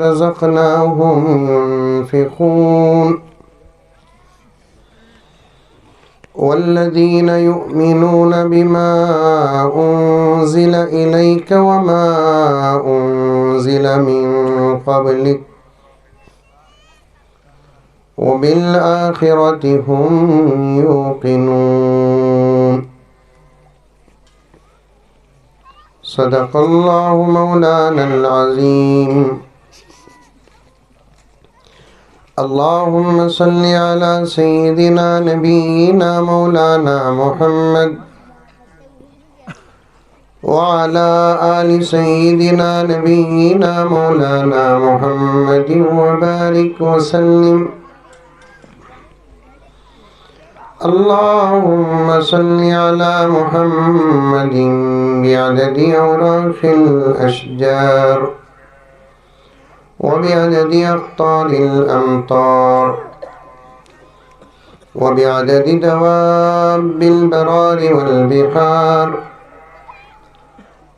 रज़क़नाहुम युनफ़िक़ून वल्लज़ीना युमिनूना बिमा उन्ज़िला इलैका वमा उन्ज़िला मिन क़ब्लिक वबिल आखिरति हुम यूक़िनून। सदक़ल्लाहु मौलानल अज़ीम। अल्लाहुम्मा सल्लि अला सय्यिदिना नबीना मौलाना मुहम्मद व अला आलि सय्यिदिना नबीना मौलाना मुहम्मद व बारिक व सल्लिम। अल्लाहुम्मा सल्लि अला मुहम्मदिन बिअददि औराक़िल अशजार वबिअददि अक़्तारिल अमतार वबिअददि दवाब्बिल बरारि वल बिहार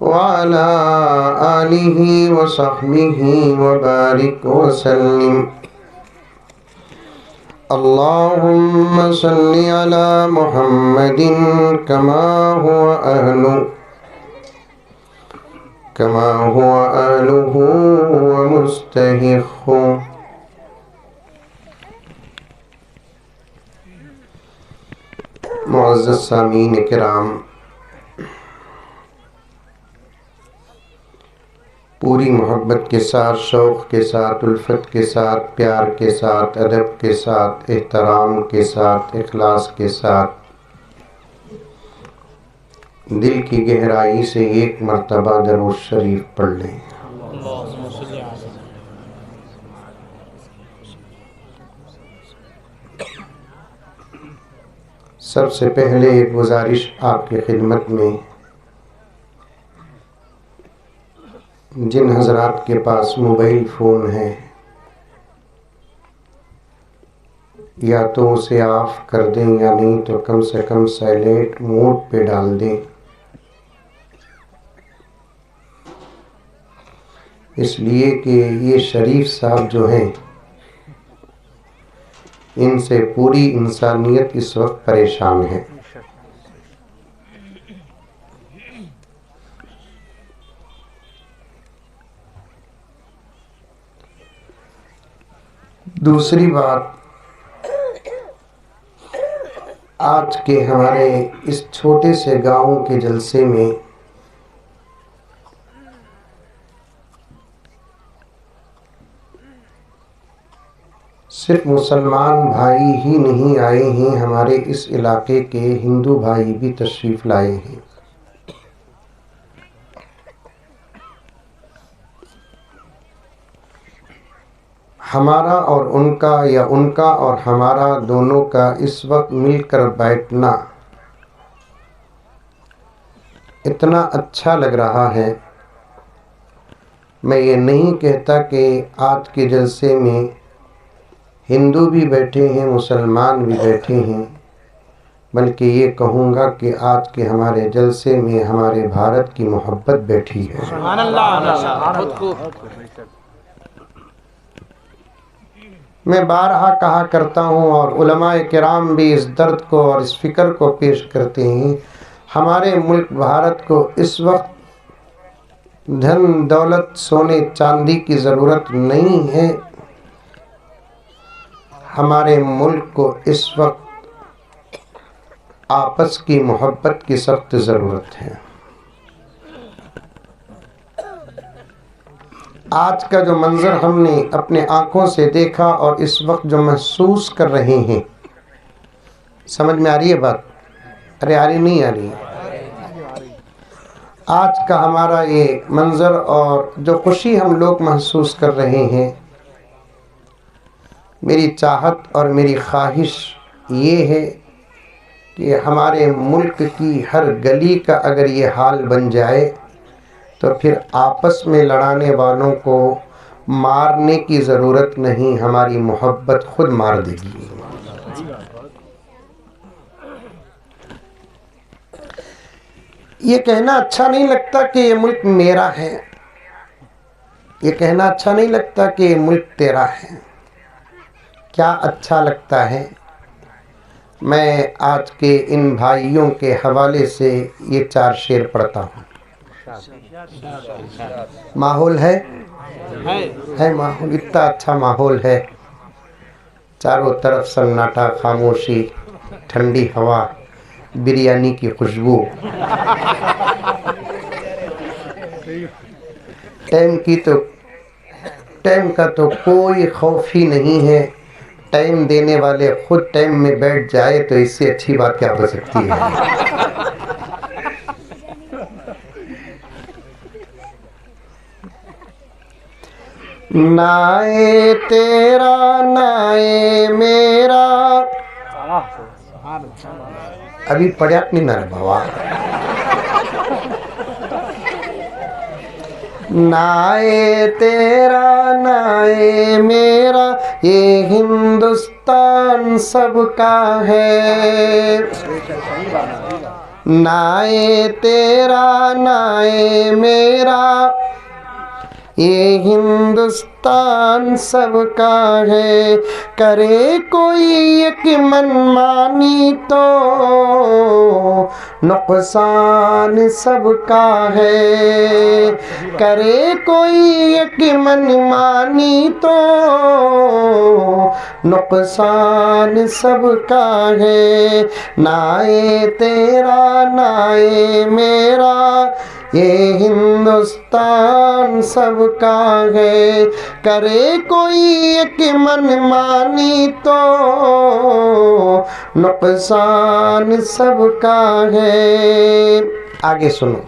वअला आलिहि व सहबिहि व बारिक व सल्लिम। अल्लाहुम्मा सल्लि अला मुहम्मदिन कमा हुवा अहलुहु व मुस्तहिक़्क़ु। मुअज़्ज़ज़ सामीन किराम, पूरी मोहब्बत के साथ, शौक़ के साथ, उल्फत के साथ, प्यार के साथ, अदब के साथ, एहतराम के साथ, इखलास के साथ दिल की गहराई से एक मर्तबा दरूद शरीफ पढ़ लें। सबसे पहले एक गुजारिश आपकी खिदमत में, जिन हजरात के पास मोबाइल फ़ोन है या तो उसे ऑफ़ कर दें या नहीं तो कम से कम साइलेंट मोड पे डाल दें, इसलिए कि ये शरीफ साहब जो हैं इनसे पूरी इंसानियत इस वक्त परेशान है। दूसरी बात, आज के हमारे इस छोटे से गांव के जलसे में सिर्फ मुसलमान भाई ही नहीं आए हैं, हमारे इस इलाके के हिंदू भाई भी तशरीफ़ लाए हैं। हमारा और उनका या उनका और हमारा दोनों का इस वक्त मिलकर बैठना इतना अच्छा लग रहा है। मैं ये नहीं कहता कि आज के जलसे में हिंदू भी बैठे हैं, मुसलमान भी बैठे हैं, बल्कि ये कहूँगा कि आज के हमारे जलसे में हमारे भारत की मोहब्बत बैठी है। मैं बारहा कहा करता हूँ और उलमाए किराम भी इस दर्द को और इस फ़िक्र को पेश करते हैं। हमारे मुल्क भारत को इस वक्त धन दौलत सोने चांदी की ज़रूरत नहीं है, हमारे मुल्क को इस वक्त आपस की मोहब्बत की सख्त ज़रूरत है। आज का जो मंज़र हमने अपने आँखों से देखा और इस वक्त जो महसूस कर रहे हैं, समझ में आ रही है बात? अरे आ रही नहीं आ रही? आज का हमारा ये मंज़र और जो खुशी हम लोग महसूस कर रहे हैं, मेरी चाहत और मेरी ख्वाहिश ये है कि हमारे मुल्क की हर गली का अगर ये हाल बन जाए तो फिर आपस में लड़ाने वालों को मारने की ज़रूरत नहीं, हमारी मोहब्बत खुद मार देगी। ये कहना अच्छा नहीं लगता कि ये मुल्क मेरा है, ये कहना अच्छा नहीं लगता कि ये मुल्क तेरा है। क्या अच्छा लगता है। मैं आज के इन भाइयों के हवाले से ये 4 शेर पढ़ता हूँ। माहौल है माहौल, इतना अच्छा माहौल है। चारों तरफ सन्नाटा, खामोशी, ठंडी हवा, बिरयानी की खुशबू। टाइम का तो कोई खौफ ही नहीं है। टाइम देने वाले खुद टाइम में बैठ जाए तो इससे अच्छी बात क्या हो सकती है। नाए तेरा नाए मेरा, अभी पढ़ा नहीं ना बाबा। नाए तेरा नाए मेरा, ये हिंदुस्तान सबका है। नाए तेरा नाए मेरा, ये हिंदुस्तान सबका है। करे कोई एक मनमानी तो नुकसान सबका है। करे कोई एक मनमानी तो नुकसान सबका है। नाए तेरा नाए मेरा, ये हिंदुस्तान सबका है। करे कोई एक मनमानी तो नुकसान सबका है। आगे सुनो।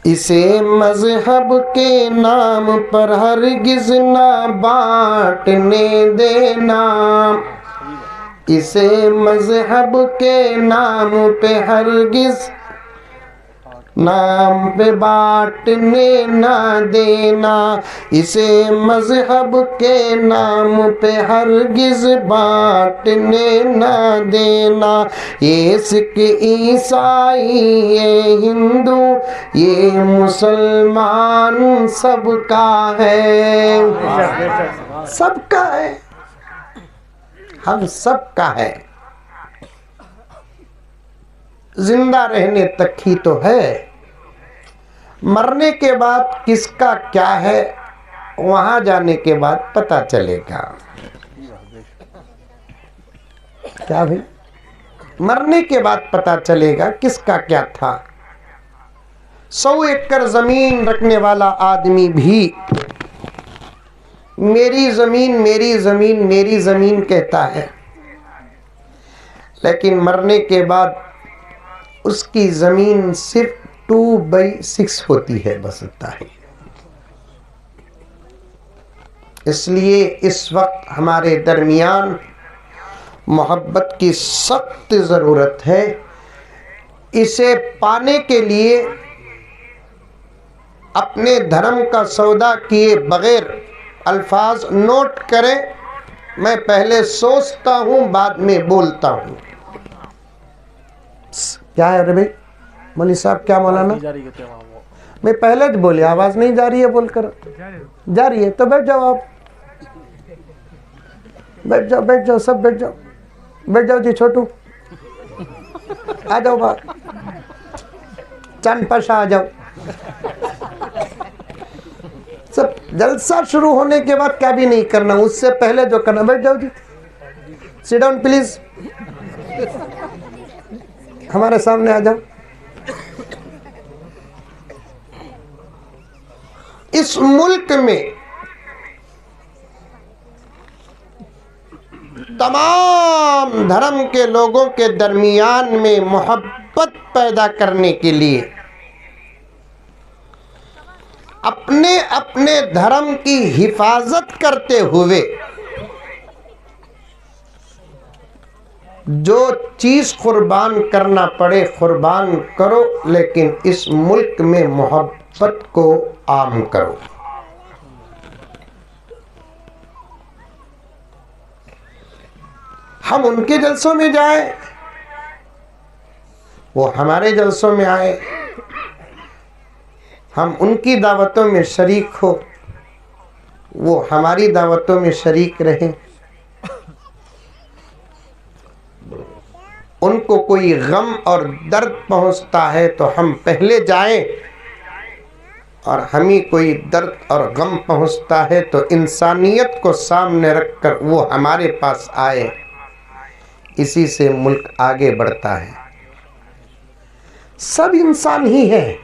इसे मजहब के नाम पर हरगिज ना बांटने देना। इसे मजहब के नाम पे हरगिज नाम पे बांटने ना देना। इसे मजहब के नाम पे हरगिज बांटने ना देना। ये सिख ईसाई, ये हिंदू, ये मुसलमान सबका है। सबका है, हम सबका है। जिंदा रहने तक ही तो है, मरने के बाद किसका क्या है वहां जाने के बाद पता चलेगा। क्या भाई, मरने के बाद पता चलेगा किसका क्या था। 100 एकड़ जमीन रखने वाला आदमी भी मेरी जमीन मेरी जमीन मेरी जमीन कहता है, लेकिन मरने के बाद उसकी जमीन सिर्फ 2/6 होती है, बस इतना ही। इसलिए इस वक्त हमारे दरमियान मोहब्बत की सख्त ज़रूरत है। इसे पाने के लिए अपने धर्म का सौदा किए बगैर अल्फाज नोट करें। मैं पहले सोचता हूँ बाद में बोलता हूँ। क्या है रे भाई मौलवी साहब, क्या मौलाना? मैं पहले तो बोले आवाज नहीं जा रही है, बोलकर जा रही है तो बैठ जाओ। आप बैठ जाओ, बैठ जाओ, सब बैठ जाओ, बैठ जाओ जी। छोटू आ जाओ बाहर, चंद पाशा आ जाओ। सब जलसा शुरू होने के बाद क्या भी नहीं करना, उससे पहले जो करना, बैठ जाओ जी। सिट डाउन प्लीज, हमारे सामने आ जाओ। इस मुल्क में तमाम धर्म के लोगों के दरमियान में मोहब्बत पैदा करने के लिए अपने अपने धर्म की हिफाजत करते हुए जो चीज कुर्बान करना पड़े कुर्बान करो, लेकिन इस मुल्क में मोहब्बत को आम करो। हम उनके जलसों में जाएं, वो हमारे जलसों में आए, हम उनकी दावतों में शरीक हो, वो हमारी दावतों में शरीक रहें, उनको कोई गम और दर्द पहुंचता है तो हम पहले जाएं, और हमें कोई दर्द और गम पहुंचता है तो इंसानियत को सामने रखकर वो हमारे पास आए। इसी से मुल्क आगे बढ़ता है। सब इंसान ही है,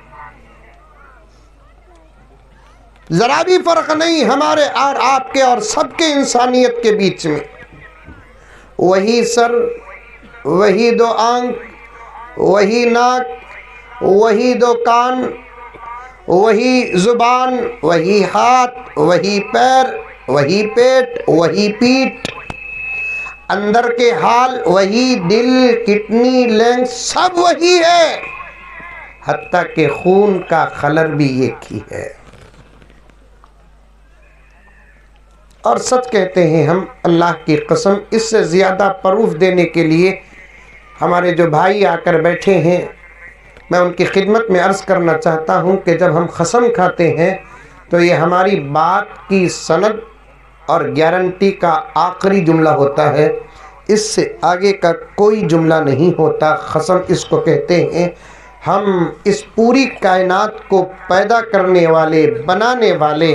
जरा भी फर्क नहीं हमारे और आपके और सबके इंसानियत के बीच में। वही सर, वही दो आंख, वही नाक, वही दो कान, वही जुबान, वही हाथ, वही पैर, वही पेट, वही पीठ, अंदर के हाल वही, दिल, किडनी, लैंग्स सब वही है, हत्ता के खून का कलर भी एक ही है। और सच कहते हैं हम, अल्लाह की कसम, इससे ज़्यादा प्रूफ देने के लिए हमारे जो भाई आकर बैठे हैं, मैं उनकी खिदमत में अर्ज़ करना चाहता हूं कि जब हम कसम खाते हैं तो ये हमारी बात की सनद और गारंटी का आखिरी जुमला होता है, इससे आगे का कोई जुमला नहीं होता। कसम इसको कहते हैं। हम इस पूरी कायनात को पैदा करने वाले, बनाने वाले,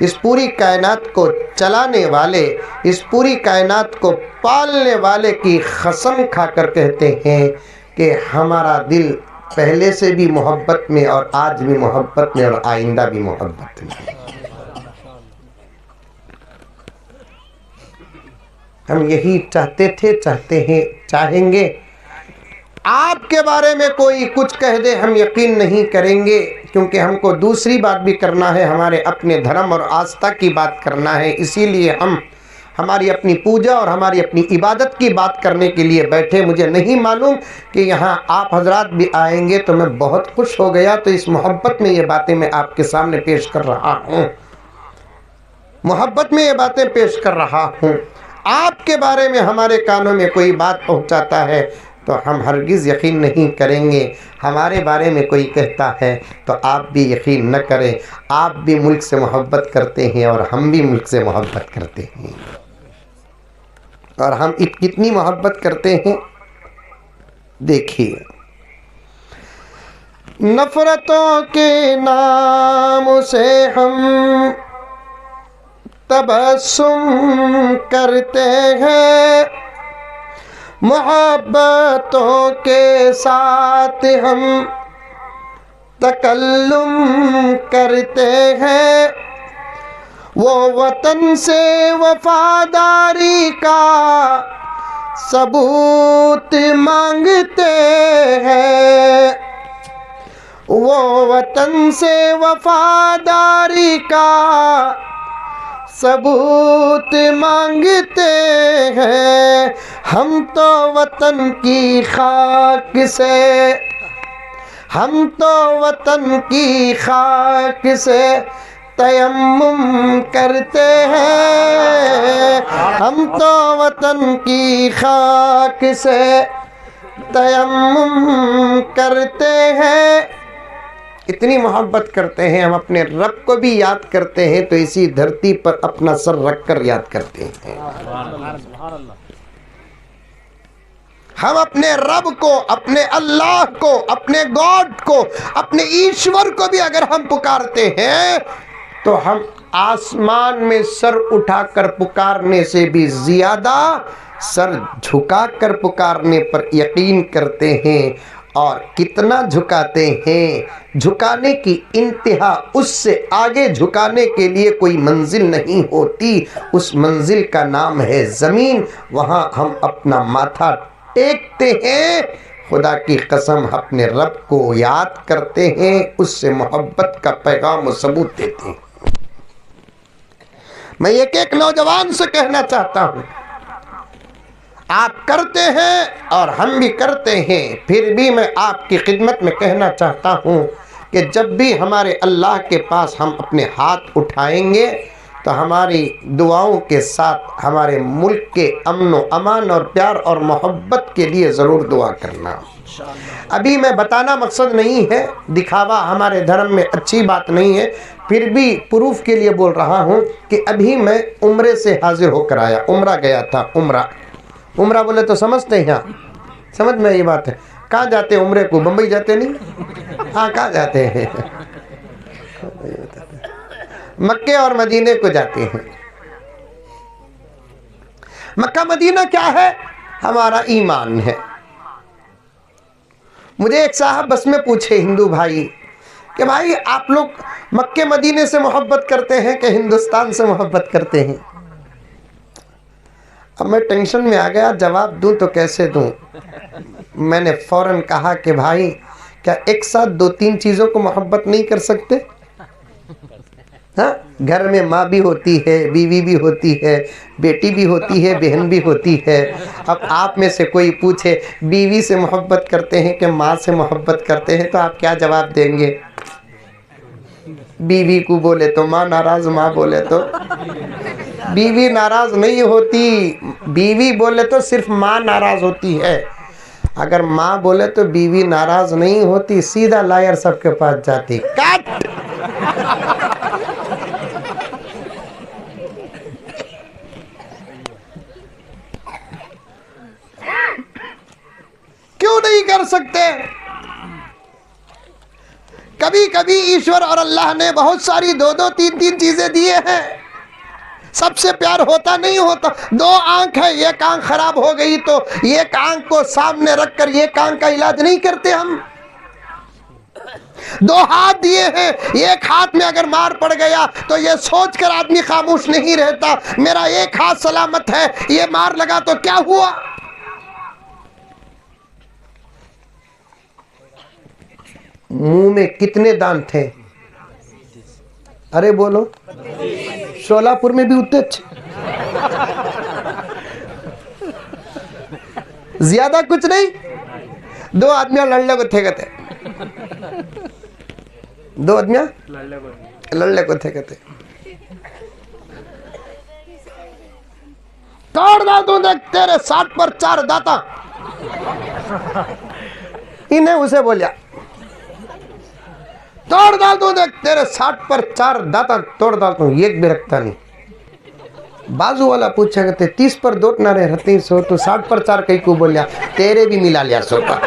इस पूरी कायनात को चलाने वाले, इस पूरी कायनात को पालने वाले की कसम खाकर कहते हैं कि हमारा दिल पहले से भी मोहब्बत में और आज भी मोहब्बत में और आइंदा भी मोहब्बत में। हम यही चाहते थे, चाहते हैं, चाहेंगे। आपके बारे में कोई कुछ कह दे हम यकीन नहीं करेंगे, क्योंकि हमको दूसरी बात भी करना है, हमारे अपने धर्म और आस्था की बात करना है। इसीलिए हम हमारी अपनी पूजा और हमारी अपनी इबादत की बात करने के लिए बैठे। मुझे नहीं मालूम कि यहाँ आप हजरात भी आएंगे तो मैं बहुत खुश हो गया। तो इस मोहब्बत में ये बातें मैं आपके सामने पेश कर रहा हूँ, मोहब्बत में ये बातें पेश कर रहा हूँ। आपके बारे में हमारे कानों में कोई बात पहुँचाता है तो हम हरगिज़ यकीन नहीं करेंगे। हमारे बारे में कोई कहता है तो आप भी यकीन न करें। आप भी मुल्क से मोहब्बत करते हैं और हम भी मुल्क से मोहब्बत करते हैं। और हम कितनी मोहब्बत करते हैं देखिए। नफ़रतों के नाम से हम तबस्सुम करते हैं, मोहब्बतों के साथ हम तकल्लुम करते हैं। वो वतन से वफादारी का सबूत मांगते हैं, वो वतन से वफादारी का सबूत मांगते हैं। हम तो वतन की खाक से, हम तो वतन की खाक से तयम्मुम करते हैं, हम तो वतन की खाक से तयम्मुम करते हैं। इतनी मोहब्बत करते हैं हम, अपने रब को भी याद करते हैं तो इसी धरती पर अपना सर रखकर याद करते हैं। हम अपने रब को, अपने अल्लाह को, अपने गॉड को, अपने ईश्वर को भी अगर हम पुकारते हैं तो हम आसमान में सर उठाकर पुकारने से भी ज्यादा सर झुकाकर पुकारने पर यकीन करते हैं। और कितना झुकाते हैं, झुकाने की इंतहा, उससे आगे झुकाने के लिए कोई मंजिल नहीं होती। उस मंजिल का नाम है ज़मीन। वहाँ हम अपना माथा टेकते हैं, खुदा की कसम अपने रब को याद करते हैं, उससे मोहब्बत का पैगाम और सबूत देते हैं। मैं एक एक नौजवान से कहना चाहता हूँ, आप करते हैं और हम भी करते हैं, फिर भी मैं आपकी खिदमत में कहना चाहता हूँ कि जब भी हमारे अल्लाह के पास हम अपने हाथ उठाएंगे तो हमारी दुआओं के साथ हमारे मुल्क के अमन अमान और प्यार और मोहब्बत के लिए ज़रूर दुआ करना। अभी मैं बताना मकसद नहीं है, दिखावा हमारे धर्म में अच्छी बात नहीं है, फिर भी प्रूफ के लिए बोल रहा हूँ कि अभी मैं उम्रे से हाजिर होकर आया, उम्रा गया था। उम्रा बोले तो समझते हैं, यहाँ समझ में ये बात है। कहाँ जाते हैं उम्रे को? बम्बई जाते नहीं? हाँ, कहाँ जाते हैं? मक्के और मदीने को जाते हैं। मक्का मदीना क्या है? हमारा ईमान है। मुझे एक साहब बस में पूछे, हिंदू भाई, कि भाई आप लोग मक्के मदीने से मोहब्बत करते हैं कि हिंदुस्तान से मोहब्बत करते हैं? अब मैं टेंशन में आ गया, जवाब दूं तो कैसे दूं। मैंने फौरन कहा कि भाई क्या एक साथ दो तीन चीज़ों को मोहब्बत नहीं कर सकते? हाँ, घर में माँ भी होती है, बीवी भी होती है, बेटी भी होती है, बहन भी होती है। अब आप में से कोई पूछे बीवी से मोहब्बत करते हैं कि माँ से मोहब्बत करते हैं, तो आप क्या जवाब देंगे? बीवी को बोले तो माँ नाराज़, माँ बोले तो बीवी नाराज़ नहीं होती। बीवी बोले तो सिर्फ माँ नाराज़ होती है। अगर माँ बोले तो बीवी नाराज़ नहीं होती, सीधा लायर सबके पास जाती। कट! क्यों नहीं कर सकते? कभी कभी ईश्वर और अल्लाह ने बहुत सारी दो दो तीन तीन चीजें दिए हैं। सबसे प्यार होता नहीं होता। दो आंख है, एक आंख खराब हो गई तो एक आंख को सामने रखकर एक आंख का इलाज नहीं करते हम। दो हाथ दिए हैं, एक हाथ में अगर मार पड़ गया तो ये सोचकर आदमी खामोश नहीं रहता मेरा एक हाथ सलामत है, ये मार लगा तो क्या हुआ। मुंह में कितने दांत थे? अरे बोलो, शोलापुर में भी उतने अच्छे, ज्यादा कुछ नहीं। दो आदमियां लड़ने को थे कहते, दो आदमियां लड़ने को थे कहते। तोड़ दाल तू देख तेरे 60 पर 4 दाता। इन्हें उसे बोलिया, तोड़ डाल तू देख तेरे 60 पर 4 दाता, तोड़ डाल तू एक भी रखता नहीं। बाजू वाला पूछा कहते 30 पर 2 ना रहे रहते सो, तो 60 पर 4 कहीं को बोलिया, तेरे भी मिला लिया 100 पर।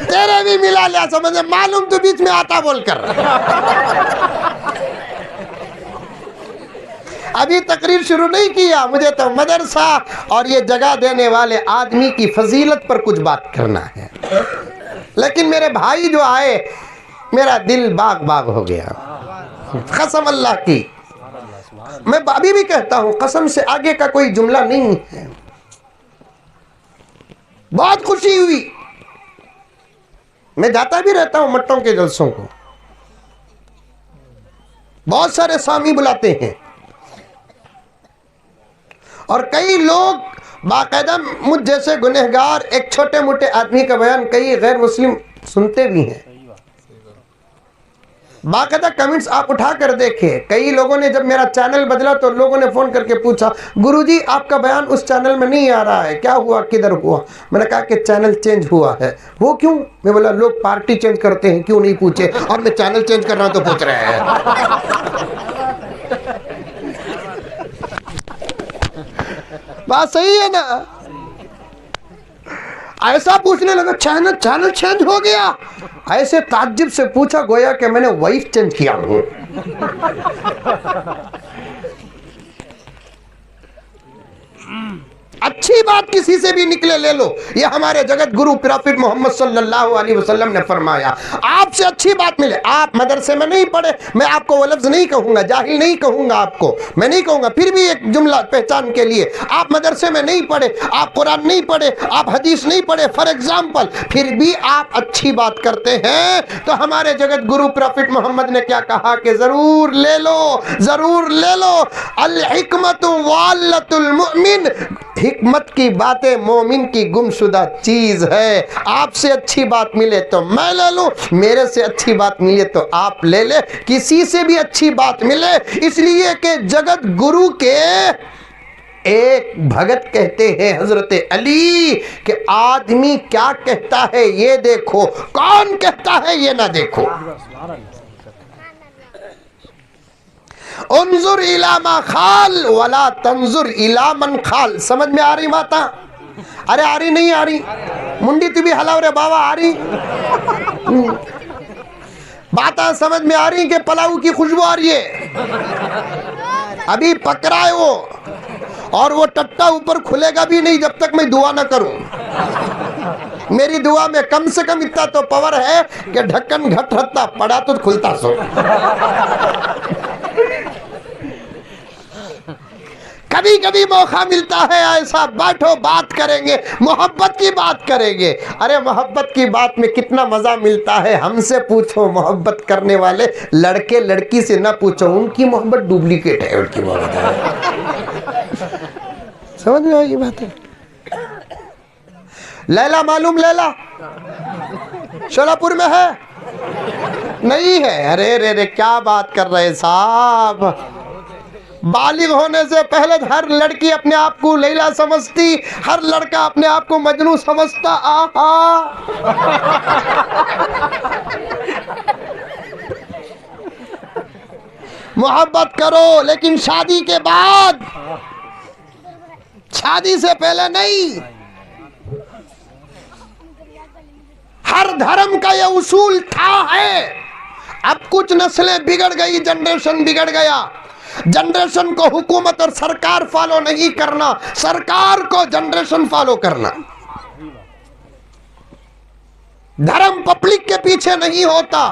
तेरे भी मिला लिया, समझे? मालूम तो बीच में आता बोलकर। अभी तकरीर शुरू नहीं किया, मुझे तो मदरसा और ये जगह देने वाले आदमी की फजीलत पर कुछ बात करना है। लेकिन मेरे भाई जो आए, मेरा दिल बाग बाग हो गया, कसम अल्लाह की। मैं अभी भी कहता हूँ, कसम से आगे का कोई जुमला नहीं है। बहुत खुशी हुई। मैं जाता भी रहता हूँ मट्टों के जलसों को, बहुत सारे स्वामी बुलाते हैं और कई लोग बाकायदा मुझ जैसे गुनहगार एक छोटे मोटे आदमी का बयान कई गैर मुस्लिम सुनते भी हैं। बाकायदा कमेंट्स आप उठा कर देखें। कई लोगों ने जब मेरा चैनल बदला तो लोगों ने फ़ोन करके पूछा, गुरुजी आपका बयान उस चैनल में नहीं आ रहा है, क्या हुआ, किधर हुआ? मैंने कहा कि चैनल चेंज हुआ है। वो क्यों? मैं बोला लोग पार्टी चेंज करते हैं, क्यों नहीं पूछे, और मैं चैनल चेंज कर रहा हूं तो पूछ रहे हैं। बात सही है ना? ऐसा पूछने लगा, चैनल चेंज हो गया। ऐसे ताज्जुब से पूछा गोया कि मैंने वाइफ चेंज किया हूं। अच्छी बात किसी से भी निकले ले लो। ये हमारे जगत गुरु प्रॉफिट मोहम्मद सल्लल्लाहु अलैहि वसल्लम ने फरमाया, आपसे अच्छी बात मिले। आप मदरसे में नहीं पढ़े, मैं आपको वो लफ्ज़ नहीं कहूँगा, जाहिल नहीं कहूँगा, आपको मैं नहीं कहूँगा, फिर भी एक जुमला पहचान के लिए, आप मदरसे में नहीं पढ़े, आप कुरान नहीं पढ़े, आप हदीस नहीं पढ़े, फॉर एग्जाम्पल, फिर भी आप अच्छी बात करते हैं, तो हमारे जगत गुरु प्रॉफिट मोहम्मद ने क्या कहा कि ज़रूर ले लो, ज़रूर ले लो। अल हिकमतु वालतुल मुमिन, हिकमत की बातें मोमिन की गुमशुदा चीज है। आपसे अच्छी बात मिले तो मैं ले लूं, मेरे से अच्छी बात मिले तो आप ले ले, किसी से भी अच्छी बात मिले। इसलिए कि जगत गुरु के एक भगत कहते हैं हजरत अली कि आदमी क्या कहता है ये देखो, कौन कहता है ये ना देखो। उन्जुर इला मा खाल वला तंजुर इला मन खाल। समझ में आ रही माता? अरे आ रही नहीं आ रही? मुंडी तू भी हलाओ रे बाबा, आ रही बात? समझ में आ रही कि पलाऊ की खुशबू आ रही है? अभी पकड़ा है वो, और वो टट्टा ऊपर खुलेगा भी नहीं जब तक मैं दुआ ना करूं। मेरी दुआ में कम से कम इतना तो पावर है कि ढक्कन घट रहता पड़ा तो खुलता सो। कभी कभी मौका मिलता है ऐसा, बैठो बात करेंगे, मोहब्बत की बात करेंगे। अरे मोहब्बत की बात में कितना मजा मिलता है, हमसे पूछो। मोहब्बत करने वाले लड़के लड़की से ना पूछो, उनकी मोहब्बत डुप्लीकेट है, उनकी मोहब्बत है। समझ में आई बात है? लैला मालूम, लैला शोलापुर में है? नहीं है? अरे रे रे क्या बात कर रहे साहब। बालिग होने से पहले हर लड़की अपने आप को लैला समझती, हर लड़का अपने आप को मजनू समझता। आहा मोहब्बत करो, लेकिन शादी के बाद, शादी से पहले नहीं। हर धर्म का यह उसूल था है। अब कुछ नस्लें बिगड़ गई, जनरेशन बिगड़ गया। जनरेशन को हुकूमत और सरकार फॉलो नहीं करना, सरकार को जनरेशन फॉलो करना। धर्म पब्लिक के पीछे नहीं होता,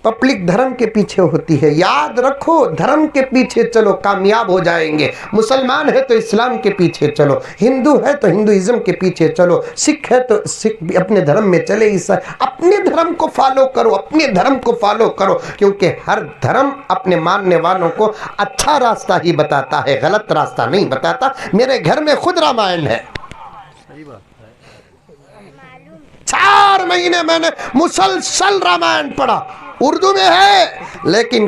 पब्लिक धर्म के पीछे होती है। याद रखो, धर्म के पीछे चलो कामयाब हो जाएंगे। मुसलमान है तो इस्लाम के पीछे चलो, हिंदू है तो हिंदुइज्म के पीछे चलो, सिख है तो सिख अपने धर्म में चले, ईसाई अपने धर्म को फॉलो करो, अपने धर्म को फॉलो करो। क्योंकि हर धर्म अपने मानने वालों को अच्छा रास्ता ही बताता है, गलत रास्ता नहीं बताता। मेरे घर में खुद रामायण है, 4 महीने मैंने मुसलसल रामायण पढ़ा। उर्दू में है, लेकिन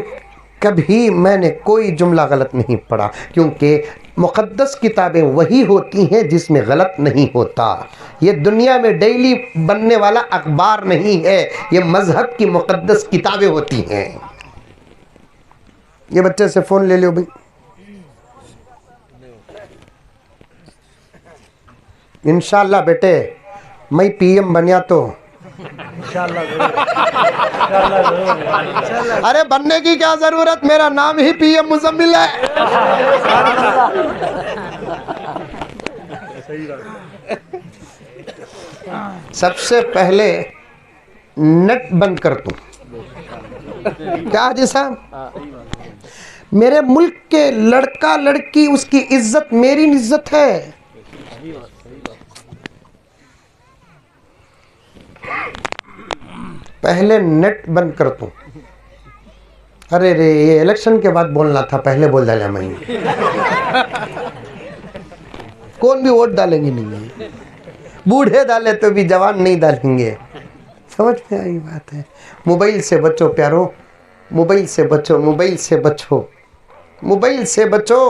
कभी मैंने कोई जुमला गलत नहीं पढ़ा, क्योंकि मुक़द्दस किताबें वही होती हैं जिसमें गलत नहीं होता। ये दुनिया में डेली बनने वाला अखबार नहीं है, ये मजहब की मुक़द्दस किताबें होती हैं। ये बच्चे से फ़ोन ले लो भाई। इंशाअल्लाह बेटे मैं पीएम बनिया तो अरे बनने की क्या जरूरत, मेरा नाम ही पीएम मुजम्मिल है। सबसे पहले नेट बंद कर दूं क्या हाजी साहब? मेरे मुल्क के लड़का लड़की, उसकी इज्जत मेरी इज्जत है। पहले नेट बंद कर दूं। अरे रे, ये इलेक्शन के बाद बोलना था, पहले बोल डाला मैं। कौन भी वोट डालेंगे नहीं, बूढ़े डाले तो भी जवान नहीं डालेंगे। समझ में आई बात है? मोबाइल से बचो प्यारो, मोबाइल से बचो, मोबाइल से बचो, मोबाइल से बचो।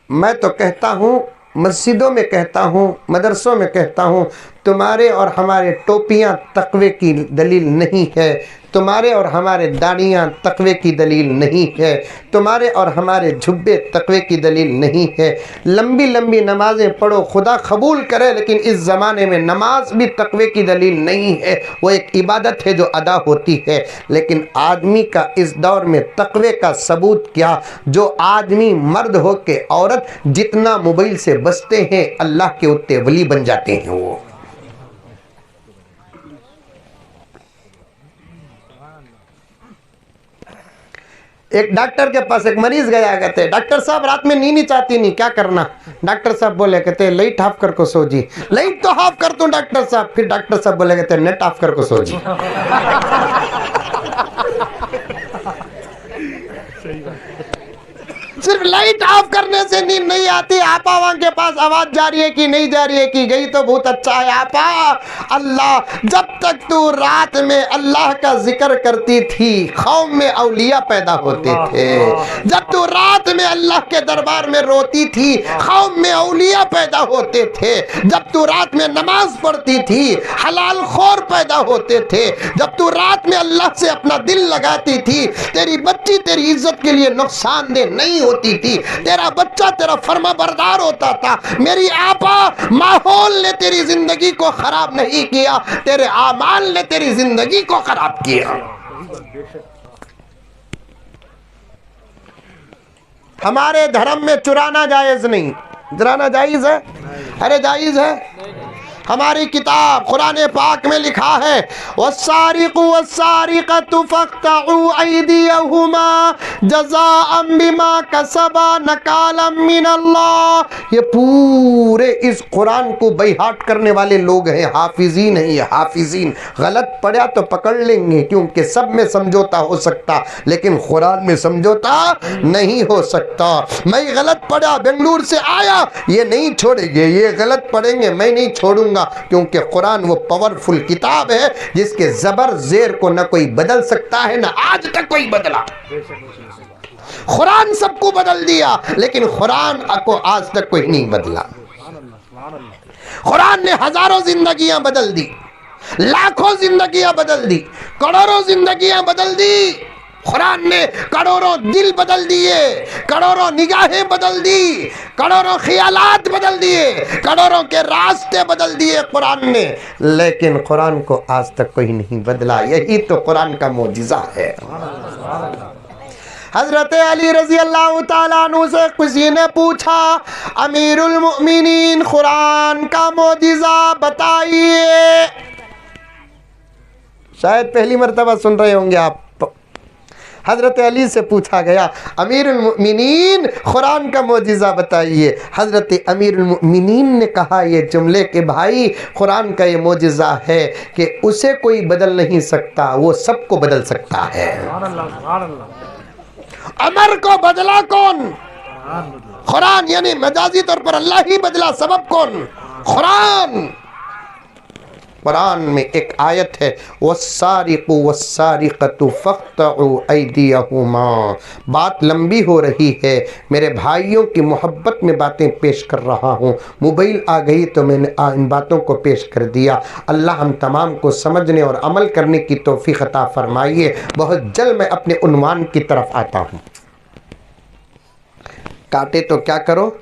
मैं तो कहता हूँ, मस्जिदों में कहता हूँ, मदरसों में कहता हूँ, तुम्हारे और हमारे टोपियाँ तकवे की दलील नहीं है, तुम्हारे और हमारे दाढ़ियाँ तकवे की दलील नहीं है, तुम्हारे और हमारे झुब्बे तकवे की दलील नहीं है। लंबी लंबी नमाजें पढ़ो, खुदा कबूल करे, लेकिन इस ज़माने में नमाज भी तकवे की दलील नहीं है। वो एक इबादत है जो अदा होती है, लेकिन आदमी का इस दौर में तकवे का सबूत क्या? जो आदमी मर्द हो के औरत जितना मोबाइल से बचते हैं, अल्लाह के उतने वली बन जाते हैं। वो एक डॉक्टर के पास एक मरीज गया, कहते डॉक्टर साहब रात में नींद नहीं चाहती, नहीं क्या करना? डॉक्टर साहब बोले, कहते लाइट ऑफ कर को सो जी। लाइट तो ऑफ कर दूं डॉक्टर साहब। फिर डॉक्टर साहब बोले, कहते नेट ऑफ कर को सो जी। सिर्फ लाइट ऑफ करने से नींद नहीं आती। आपा वहां के पास आवाज जा रही है कि नहीं जा रही है, कि गई तो बहुत अच्छा है। आपा अल्लाह, जब तक तू रात में अल्लाह का जिक्र करती थी कौम में औलिया पैदा होते थे। जब तू रात में अल्लाह के दरबार में रोती थी कौम में औलिया पैदा होते थे। जब तू रात में नमाज पढ़ती थी हलाल खोर पैदा होते थे। जब तू रात में अल्लाह से अपना दिल लगाती थी, तेरी बच्ची तेरी इज्जत के लिए नुकसानदेह नहीं होती थी, तेरा बच्चा तेरा फर्मा बरदार होता था। मेरी आपा, माहौल ने तेरी जिंदगी को खराब नहीं किया, तेरे आमाल ने तेरी जिंदगी को खराब किया। हमारे धर्म में चुराना जायज नहीं। चुराना जायज है? अरे जायज है। हमारी किताब कुरान पाक में लिखा है वस्सारिकु वस्सारिकतु फक़्तउ अयदियहुमा जज़ाअम बिमा कसबा नकालम मिनल्लाह। ये पूरे इस कुरान को बैहाट करने वाले लोग हैं, हाफिजीन हैं। ये हाफिजीन गलत पढ़ा तो पकड़ लेंगे, क्योंकि सब में समझौता हो सकता लेकिन कुरान में समझौता नहीं हो सकता। मैं गलत पढ़ा, बेंगलुरु से आया, ये नहीं छोड़ेंगे, ये गलत पढ़ेंगे, मैं नहीं छोड़ूंगा, क्योंकि कुरान वो पावरफुल किताब है जिसके जबर जेर को न कोई बदल सकता है, न आज तक कोई बदला। कुरान सबको बदल दिया लेकिन कुरान को आज तक कोई नहीं बदला। कुरान ने हजारों जिंदगियां बदल दी, लाखों जिंदगियां बदल दी, करोड़ों जिंदगियां बदल दी। कुरान ने करोड़ों दिल बदल दिए, करोड़ों निगाहें बदल दी, करोड़ों ख्यालात बदल दिए, करोड़ों के रास्ते बदल दिए कुरान ने, लेकिन कुरान को आज तक कोई नहीं बदला। यही तो कुरान का मोजिज़ा है। हजरत अली रजी अल्लाह ताला अन्हु से किसी ने पूछा, अमीरुल मोमिनीन कुरान का मोजिज़ा बताइए। शायद पहली मर्तबा सुन रहे होंगे आप। हजरत अली से पूछा गया, अमीरुल मोमिनीन कुरान का मोजिज़ा बताइए। हजरत अमीरुल मोमिनीन ने कहा ये जुमले के भाई, कुरान का ये मोजिज़ा है कि उसे कोई बदल नहीं सकता, वो सबको बदल सकता है। अमर को बदला कौन? कुरान, यानी मजाजी तौर पर अल्लाह ही बदला। सबब कौन? कुरान। कुरान में एक आयत है वस्सारिकु वस्सारिकतु फक़्तउ अयदियहुमा। बात लंबी हो रही है, मेरे भाइयों की मोहब्बत में बातें पेश कर रहा हूँ। मोबाइल आ गई तो मैंने इन बातों को पेश कर दिया। अल्लाह हम तमाम को समझने और अमल करने की तौफीक अता फरमाइए। बहुत जल्द मैं अपने उन्वान की तरफ आता हूँ। काटे तो क्या करो,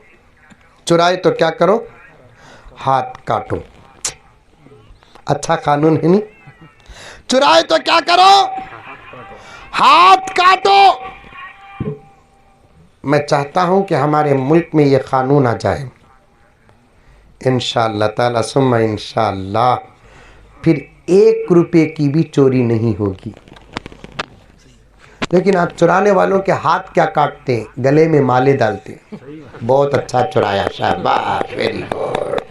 चुराए तो क्या करो, हाथ काटो। अच्छा कानून है नहीं? चुराए तो क्या करो, हाथ काटो। मैं चाहता हूं कि हमारे मुल्क में ये कानून आ जाए इंशाअल्लाह ताला सुम्मा इंशाअल्लाह। फिर 1 रुपये की भी चोरी नहीं होगी। लेकिन आप चुराने वालों के हाथ क्या काटते हैं? गले में माले डालते। बहुत अच्छा चुराया, शाबाश, वेरी गुड।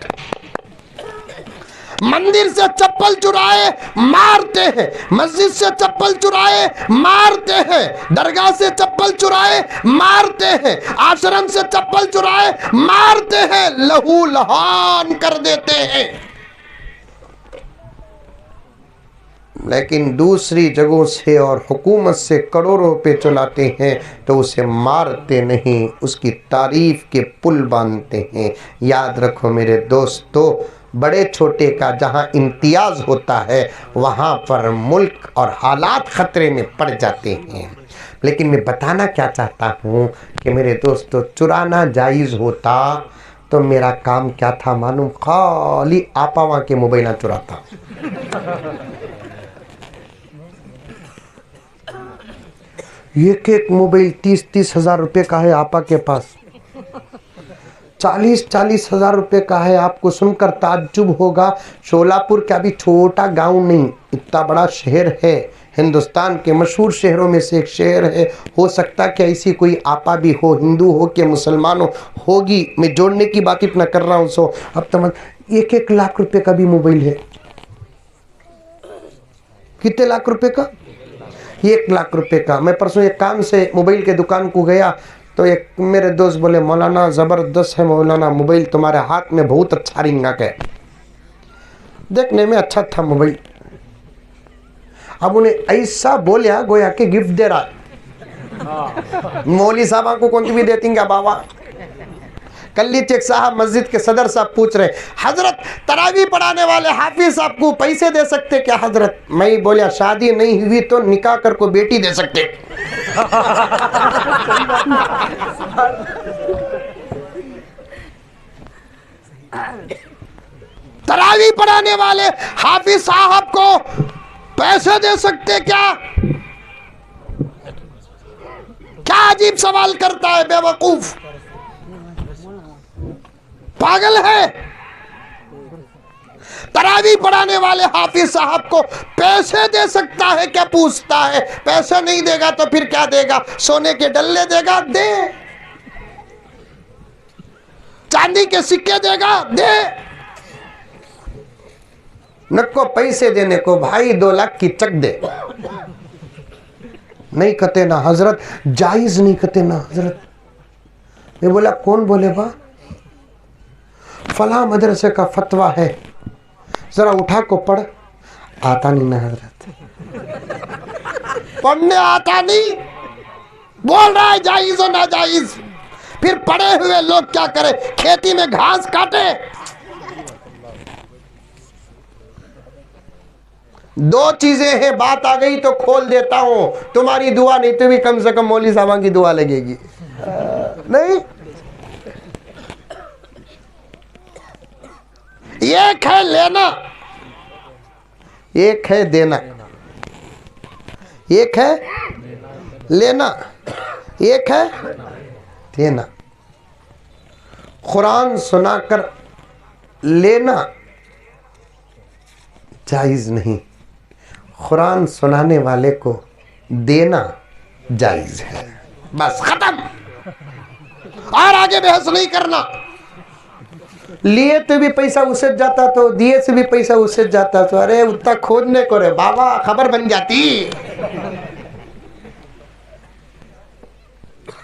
मंदिर से चप्पल चुराए मारते हैं, मस्जिद से चप्पल चुराए मारते हैं, दरगाह से चप्पल चुराए मारते हैं, आश्रम से चप्पल चुराए मारते हैं, लहू लहान कर देते हैं। लेकिन दूसरी जगहों से और हुकूमत से करोड़ों रुपए चुराते हैं तो उसे मारते नहीं, उसकी तारीफ के पुल बांधते हैं। याद रखो मेरे दोस्तों, बड़े छोटे का जहां इम्तियाज होता है वहां पर मुल्क और हालात खतरे में पड़ जाते हैं। लेकिन मैं बताना क्या चाहता हूं कि मेरे दोस्तों, चुराना जायज़ होता तो मेरा काम क्या था मालूम? खाली आपा वहाँ के मोबाइल ना चुराता। एक मोबाइल 30-30 हज़ार रुपये का है आपा के पास, 40-40 हज़ार रुपये का है। आपको सुनकर ताज्जुब होगा, शोलापुर क्या भी छोटा गांव नहीं, इतना बड़ा शहर है, हिंदुस्तान के मशहूर शहरों में से एक शहर है। हो सकता कि ऐसी कोई आपा भी हो, हिंदू हो कि मुसलमान हो, होगी। मैं जोड़ने की बात इतना कर रहा हूँ। सो अब तो 1-1 लाख रुपये का भी मोबाइल है। कितने लाख रुपए का? 1 लाख रुपए का। मैं परसों एक काम से मोबाइल के दुकान को गया तो एक मेरे दोस्त बोले मौलाना ज़बरदस्त है मौलाना, मोबाइल तुम्हारे हाथ में बहुत अच्छा रिंगा है, देखने में अच्छा था मोबाइल। अब उन्हें ऐसा बोलिया गोया के गिफ्ट दे रहा है। मौली साहब को कौन भी देती क्या बाबा। कल चेक साहब मस्जिद के सदर साहब पूछ रहे हजरत तरावी पढ़ाने वाले हाफिज साहब को पैसे दे सकते क्या हजरत। मैं बोलिया शादी नहीं हुई तो निकाह कर को बेटी दे सकते। तरावी पढ़ाने वाले हाफिज साहब को पैसे दे सकते क्या? क्या अजीब सवाल करता है बेवकूफ, पागल है। तरावी पढ़ाने वाले हाफिज साहब को पैसे दे सकता है क्या पूछता है। पैसे नहीं देगा तो फिर क्या देगा? सोने के डल्ले देगा? दे। चांदी के सिक्के देगा? दे। नको पैसे देने को भाई 2 लाख की चक दे। नहीं कहते ना हजरत, जायज नहीं कहते ना हजरत। मैं बोला कौन बोले बा? फला मदरसे का फतवा है, जरा उठा को पढ़। आता नहीं ना हजरत, पढ़ने आता नहीं, बोल रहा है जायज और नाजायज। फिर पढ़े हुए लोग क्या करें? खेती में घास काटे। 2 चीजें हैं, बात आ गई तो खोल देता हूं। तुम्हारी दुआ नहीं तो भी कम से कम मौली साहब की दुआ लगेगी। नहीं, एक है लेना, एक है देना। एक है लेना, एक है देना। कुरान सुनाकर लेना जायज नहीं, कुरान सुनाने वाले को देना जायज है। बस खत्म, और आगे बहस नहीं करना। लिए तो भी पैसा उससे जाता तो दिए से भी पैसा उससे जाता तो अरे उतना खोजने को रे बाबा खबर बन जाती।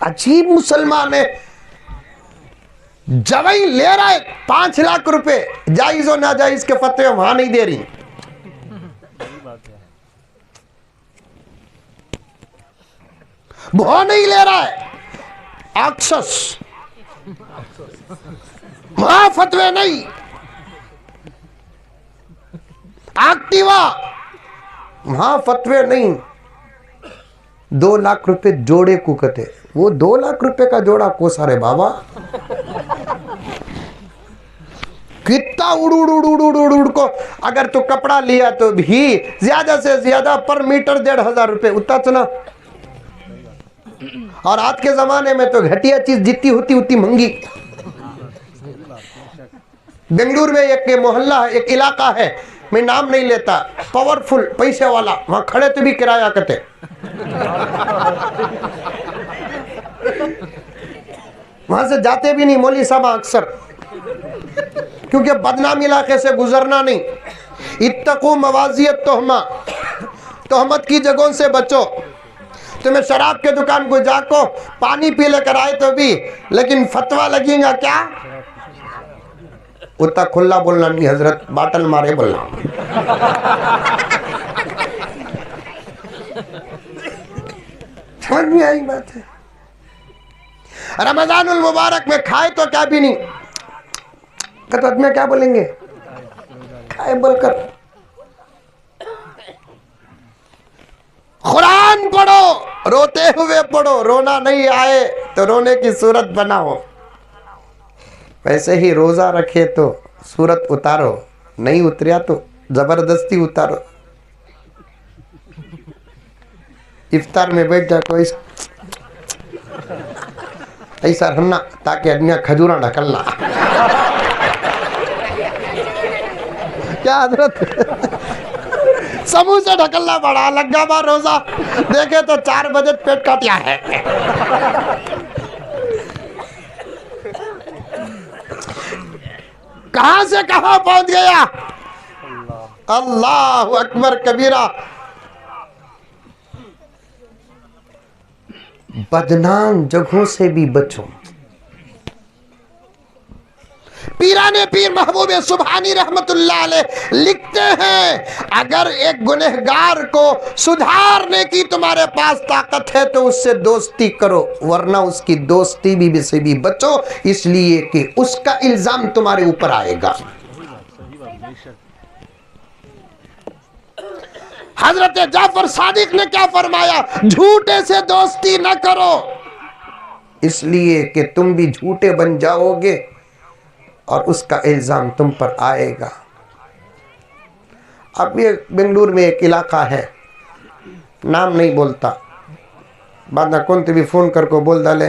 अजीब मुसलमान है, जवाई ले रहा है 5 लाख रुपए, जायज और नाजायज के फतवे वहां नहीं दे रही। वो नहीं ले रहा है, एक्सेस वहां फतवे नहीं। एक्टिवा वहां फतवे नहीं। 2 लाख रुपए जोड़े को कहते, वो 2 लाख रुपए का जोड़ा को सारे बाबा कितना उड़ उड़ उड़ उड़ उड़ उड़ को। अगर तू कपड़ा लिया तो भी ज्यादा से ज्यादा पर मीटर 1,500 रुपए उतना चुना। और आज के जमाने में तो घटिया चीज जितनी होती उतनी महंगी। बेंगलुरु में एक मोहल्ला है, एक इलाका है, मैं नाम नहीं लेता, पावरफुल पैसे वाला, वहां खड़े तो भी किराया करते। वहां से जाते भी नहीं मौली साहब अक्सर, क्योंकि बदनाम इलाके से गुजरना नहीं। इत्तकू मवाजियत तोहमा, तोहमत की जगहों से बचो। तुम्हें शराब के दुकान को जाको पानी पी लेकर आए तो भी, लेकिन फतवा लगेगा क्या? उतना खुला बोलना नहीं हजरत, बाटल मारे बोलना। समझ में आई बात है। रमजानुल मुबारक में खाए तो क्या भी नहीं, कतवत में क्या बोलेंगे? खाए बोलकर। कुरान पढ़ो, रोते हुए पढ़ो, रोना नहीं आए तो रोने की सूरत बनाओ। वैसे ही रोजा रखे तो सूरत उतारो, नहीं उतरिया तो जबरदस्ती उतारो। इफ्तार में बैठ जा कोई ऐसा रहना ताकि अदमिया खजूरा ढकलना। क्या हजरत समूह से ढकलना बड़ा लगा बा रोजा, देखे तो 4 बजे पेट काटिया है। कहां से कहां पहुंच गया। अल्लाह अकबर कबीरा। बदनाम जगहों से भी बचो। पीराने पीर महबूब सुभानी रहमतुल्लाह अलैह लिखते हैं, अगर एक गुनहगार को सुधारने की तुम्हारे पास ताकत है तो उससे दोस्ती करो, वरना उसकी दोस्ती भी से भी बचो, इसलिए कि उसका इल्जाम तुम्हारे ऊपर आएगा। हजरत जाफर सादिक ने क्या फरमाया, झूठे से दोस्ती न करो, इसलिए कि तुम भी झूठे बन जाओगे और उसका इल्जाम तुम पर आएगा। अब ये बेंगलुरु में एक इलाका है, नाम नहीं बोलता, बाद में कौन भी फ़ोन करके बोल डाले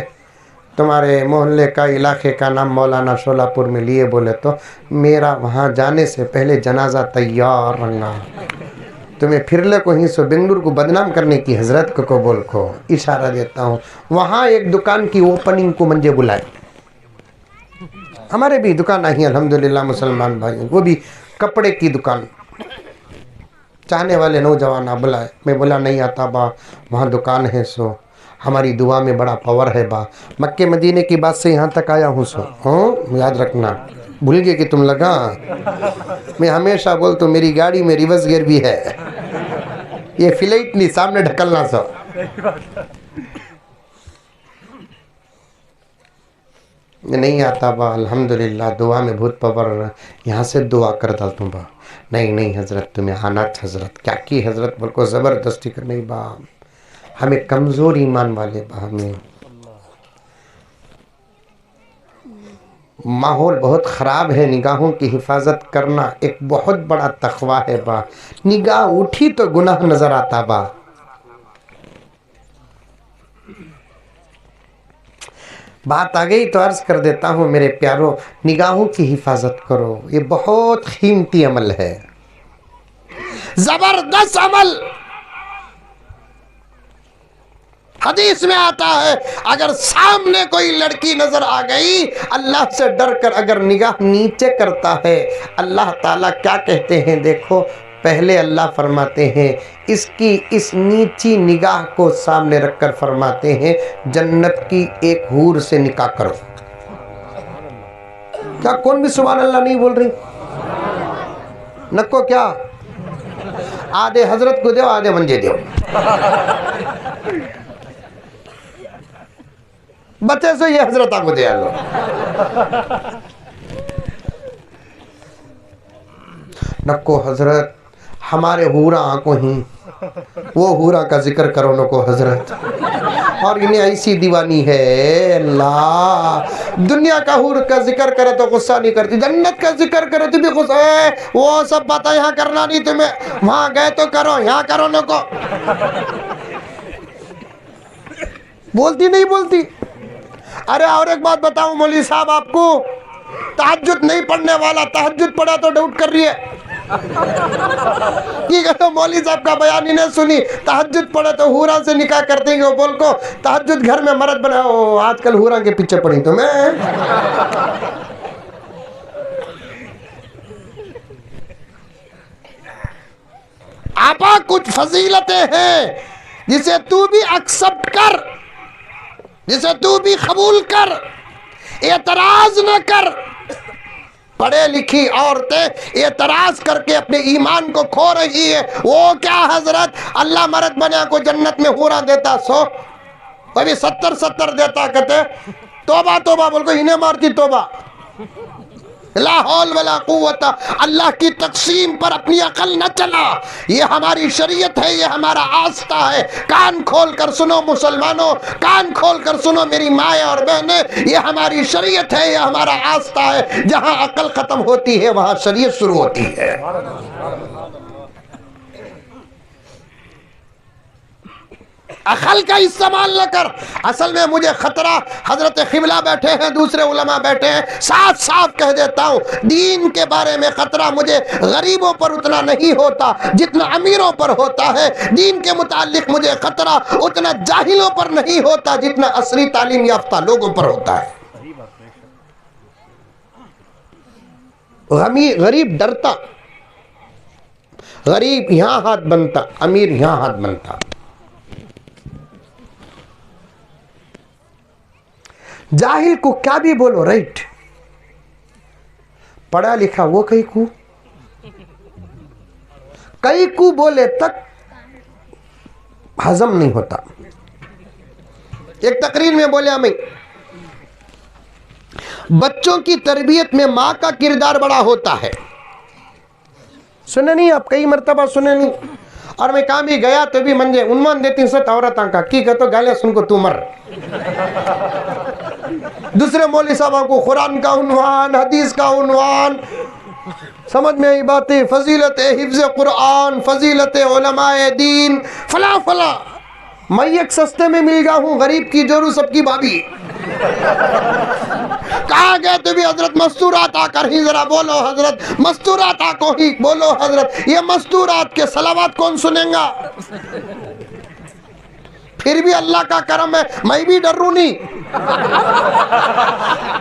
तुम्हारे मोहल्ले का इलाके का नाम मौलाना शोलापुर में लिए, बोले तो मेरा वहाँ जाने से पहले जनाजा तैयार रंगा, तुम्हें फिर ले को ही सो बेंगलुरु को बदनाम करने की हजरत को बोल को इशारा देता हूँ। वहाँ एक दुकान की ओपनिंग को मंजे बुलाए, हमारे भी दुकान आई अल्हम्दुलिल्लाह मुसलमान भाई, वो भी कपड़े की दुकान, चाहने वाले नौजवान बुलाए, मैं बोला नहीं आता बा, वहाँ दुकान है सो हमारी दुआ में बड़ा पावर है बा, मक्के मदीने की बात से यहाँ तक आया हूँ सो, हाँ याद रखना, भूल गए कि तुम लगा, मैं हमेशा बोलता हूँ मेरी गाड़ी में रिवर्स गियर भी है, ये फ्लाइट नहीं सामने ढकलना सो। नहीं आता बा, अल्हम्दुलिल्लाह दुआ में बहुत पावर, यहाँ से दुआ कर डाल तुम बा, नहीं नहीं हजरत तुम्हें आना हजरत, क्या की हजरत बोल को ज़बरदस्ती कर, नहीं बा हमें कमज़ोर ईमान वाले बा, हमें माहौल बहुत ख़राब है, निगाहों की हिफाजत करना एक बहुत बड़ा तकवा है बा, निगाह उठी तो गुनाह नज़र आता बा। बात आ गई तो अर्ज़ कर देता हूँ मेरे प्यारों, निगाहों की हिफाजत करो, ये बहुत कीमती अमल है, ज़बरदस्त अमल। हदीस में आता है, अगर सामने कोई लड़की नजर आ गई, अल्लाह से डर कर अगर निगाह नीचे करता है, अल्लाह ताला क्या कहते हैं देखो, पहले अल्लाह फरमाते हैं इसकी इस नीची निगाह को सामने रखकर फरमाते हैं जन्नत की एक हूर से निकाह करो। क्या कौन भी सुभान अल्लाह नहीं बोल रही? नको क्या आधे हजरत को दो, आधे मंजे दो, बच्चे से ये हजरत आपको दे लो। नको हजरत हमारे हूरा आंखों ही, वो हूरा का जिक्र करो नको हजरत, और इन्हें ऐसी दीवानी है अल्लाह, दुनिया का हूर का जिक्र करे तो गुस्सा नहीं करती, जन्नत का जिक्र करे तो भी गुस्सा है, वो सब बातें यहाँ करना नहीं, तुम्हें वहां गए तो करो, यहाँ करो नको, बोलती नहीं बोलती। अरे और एक बात बताऊं मौलवी साहब आपको, तहज्जुद नहीं पढ़ने वाला तहज्जुद पढ़ा तो डाउट कर रही है, ठीक है तो मौलवी साहब का बयान ही नहीं सुनी, तहज्जुद पढ़े तो हूरा से निकाह कर देंगे, वो बोल को तहज्जुद घर में मर्द बनाओ, आजकल हूरा के पीछे पड़ी तो मैं। आपा कुछ फजीलतें हैं जिसे तू भी एक्सेप्ट कर, जिसे तू भी कबूल कर, एतराज न कर। पढ़े लिखी औरतें एतराज करके अपने ईमान को खो रही है, वो क्या हजरत अल्लाह मर्द बना को जन्नत में हूरा देता, सो कभी 70 देता, कहते तोबा तोबा बोल को इन्हें मारती तोबा, ला हौल वला कुव्वत, अल्लाह की तकसीम पर अपनी अकल न चला, ये हमारी शरीयत है, ये हमारा आस्था है। कान खोल कर सुनो मुसलमानों, कान खोल कर सुनो मेरी माएँ और बहनें, ये हमारी शरीयत है, ये हमारा आस्था है, जहाँ अकल खत्म होती है वहाँ शरीयत शुरू होती है। अकल का इस्तेमाल न कर। असल में मुझे खतरा, हजरत खिबला बैठे हैं, दूसरे उलमा बैठे हैं, साफ साफ कह देता हूँ, दीन के बारे में खतरा मुझे गरीबों पर उतना नहीं होता जितना अमीरों पर होता है, दीन के मुतालिक मुझे खतरा उतना जाहिलों पर नहीं होता जितना असली तालीम याफ्ता लोगों पर होता है। गरीब डरता, गरीब यहाँ हाथ बनता, अमीर यहाँ हाथ बनता। जाहिल को क्या भी बोलो राइट, पढ़ा लिखा वो कई कू बोले तक हजम नहीं होता। एक तकरीर में बोले हमें, बच्चों की तरबियत में मां का किरदार बड़ा होता है। सुने नहीं आप, कई मर्तबा सुने नहीं। और मैं कहाँ भी गया तो भी मंजे उन्मान देती सत औरत का की कहते गालियां सुनको तू मर। दूसरे मौलवी साहब को कुरान का उन्वान, हदीस का उन्वान, समझ में आई बातें, फजीलत हिफ्ज़ कुरान, फजीलत उलमाए दीन, फला फला। मैं एक सस्ते में मिल गया हूँ, गरीब की जोरू सबकी भाभी। कहा गए तो भी हजरत मस्तूरात आकर ही जरा बोलो, हजरत मस्तूरात आको ही बोलो हजरत। ये मस्तूरात के सलावात कौन सुनेगा? फिर भी अल्लाह का करम है, मैं भी डर रू नहीं।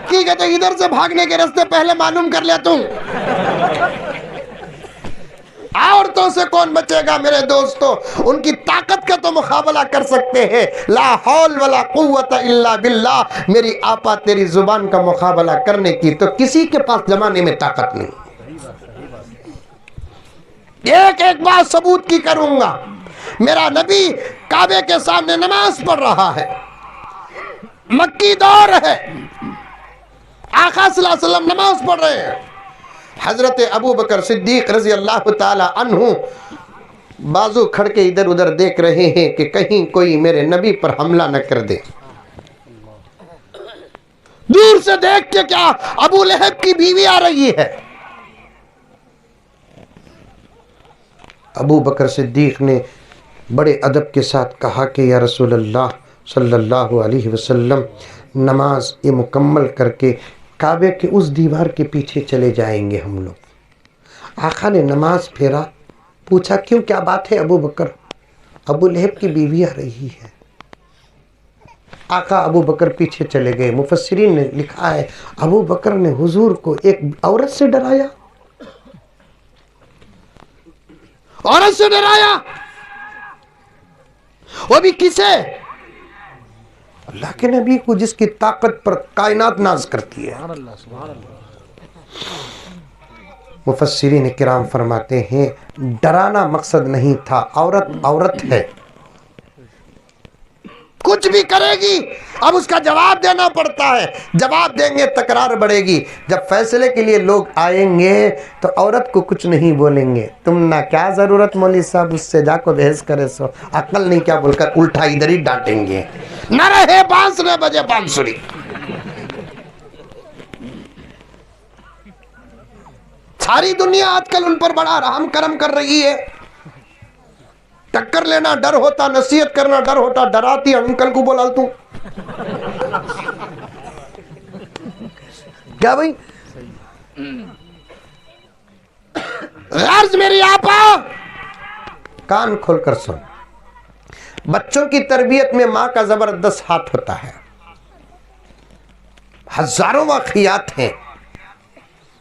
की कहते इधर से भागने के रास्ते पहले मालूम कर लिया तुम। औरतों से कौन बचेगा मेरे दोस्तों? उनकी ताकत का तो मुकाबला कर सकते हैं, ला हौल वला कुव्वत इल्ला बिल्लाह। मेरी आपा तेरी जुबान का मुकाबला करने की तो किसी के पास जमाने में ताकत नहीं। एक एक बात सबूत की करूंगा। मेरा नबी काबे के सामने नमाज पढ़ रहा है, मक्की दौर है, आका सल्लल्लाहु अलैहि वसल्लम नमाज पढ़ रहे हैं। हजरत अबू बकर सिद्दीक रजी अल्लाह ताला अन्हु बाजू खड़के इधर उधर देख रहे हैं कि कहीं कोई मेरे नबी पर हमला न कर दे। दूर से देख के क्या अबू लहब की बीवी आ रही है। अबू बकर सिद्दीक ने बड़े अदब के साथ कहा कि या रसूल अल्लाह सल्लल्लाहु अलैहि वसल्लम, नमाज ये मुकम्मल करके काबे के उस दीवार के पीछे चले जाएंगे हम लोग। आका ने नमाज फेरा, पूछा क्यों, क्या बात है अबू बकर? अबू लहब की बीवी आ रही है। आका अबू बकर पीछे चले गए। मुफस्सिरीन ने लिखा है अबू बकर ने हुजूर को एक औरत से डराया, औरत से डराया, वो भी किसे? अल्लाह के नबी को, जिसकी ताकत पर कायनात नाज करती है। मुफस्सिरीन किराम फरमाते हैं डराना मकसद नहीं था, औरत औरत है, कुछ भी करेगी, अब उसका जवाब देना पड़ता है। जवाब देंगे तकरार बढ़ेगी। जब फैसले के लिए लोग आएंगे तो औरत को कुछ नहीं बोलेंगे, तुम ना क्या जरूरत मौलवी साहब उससे जाको बहस करे सो, अकल नहीं क्या बोलकर उल्टा इधर ही डांटेंगे। न रहे बांस न बजे बांसुरी। सारी दुनिया आजकल उन पर बड़ा रहम करम कर रही है। टक्कर लेना डर होता, नसीहत करना डर होता, डराती अंकल को बोला तू क्या भाई? अर्ज मेरी आपा कान खोलकर सुन। बच्चों की तरबियत में मां का जबरदस्त हाथ होता है। हजारों वाक़ियात हैं,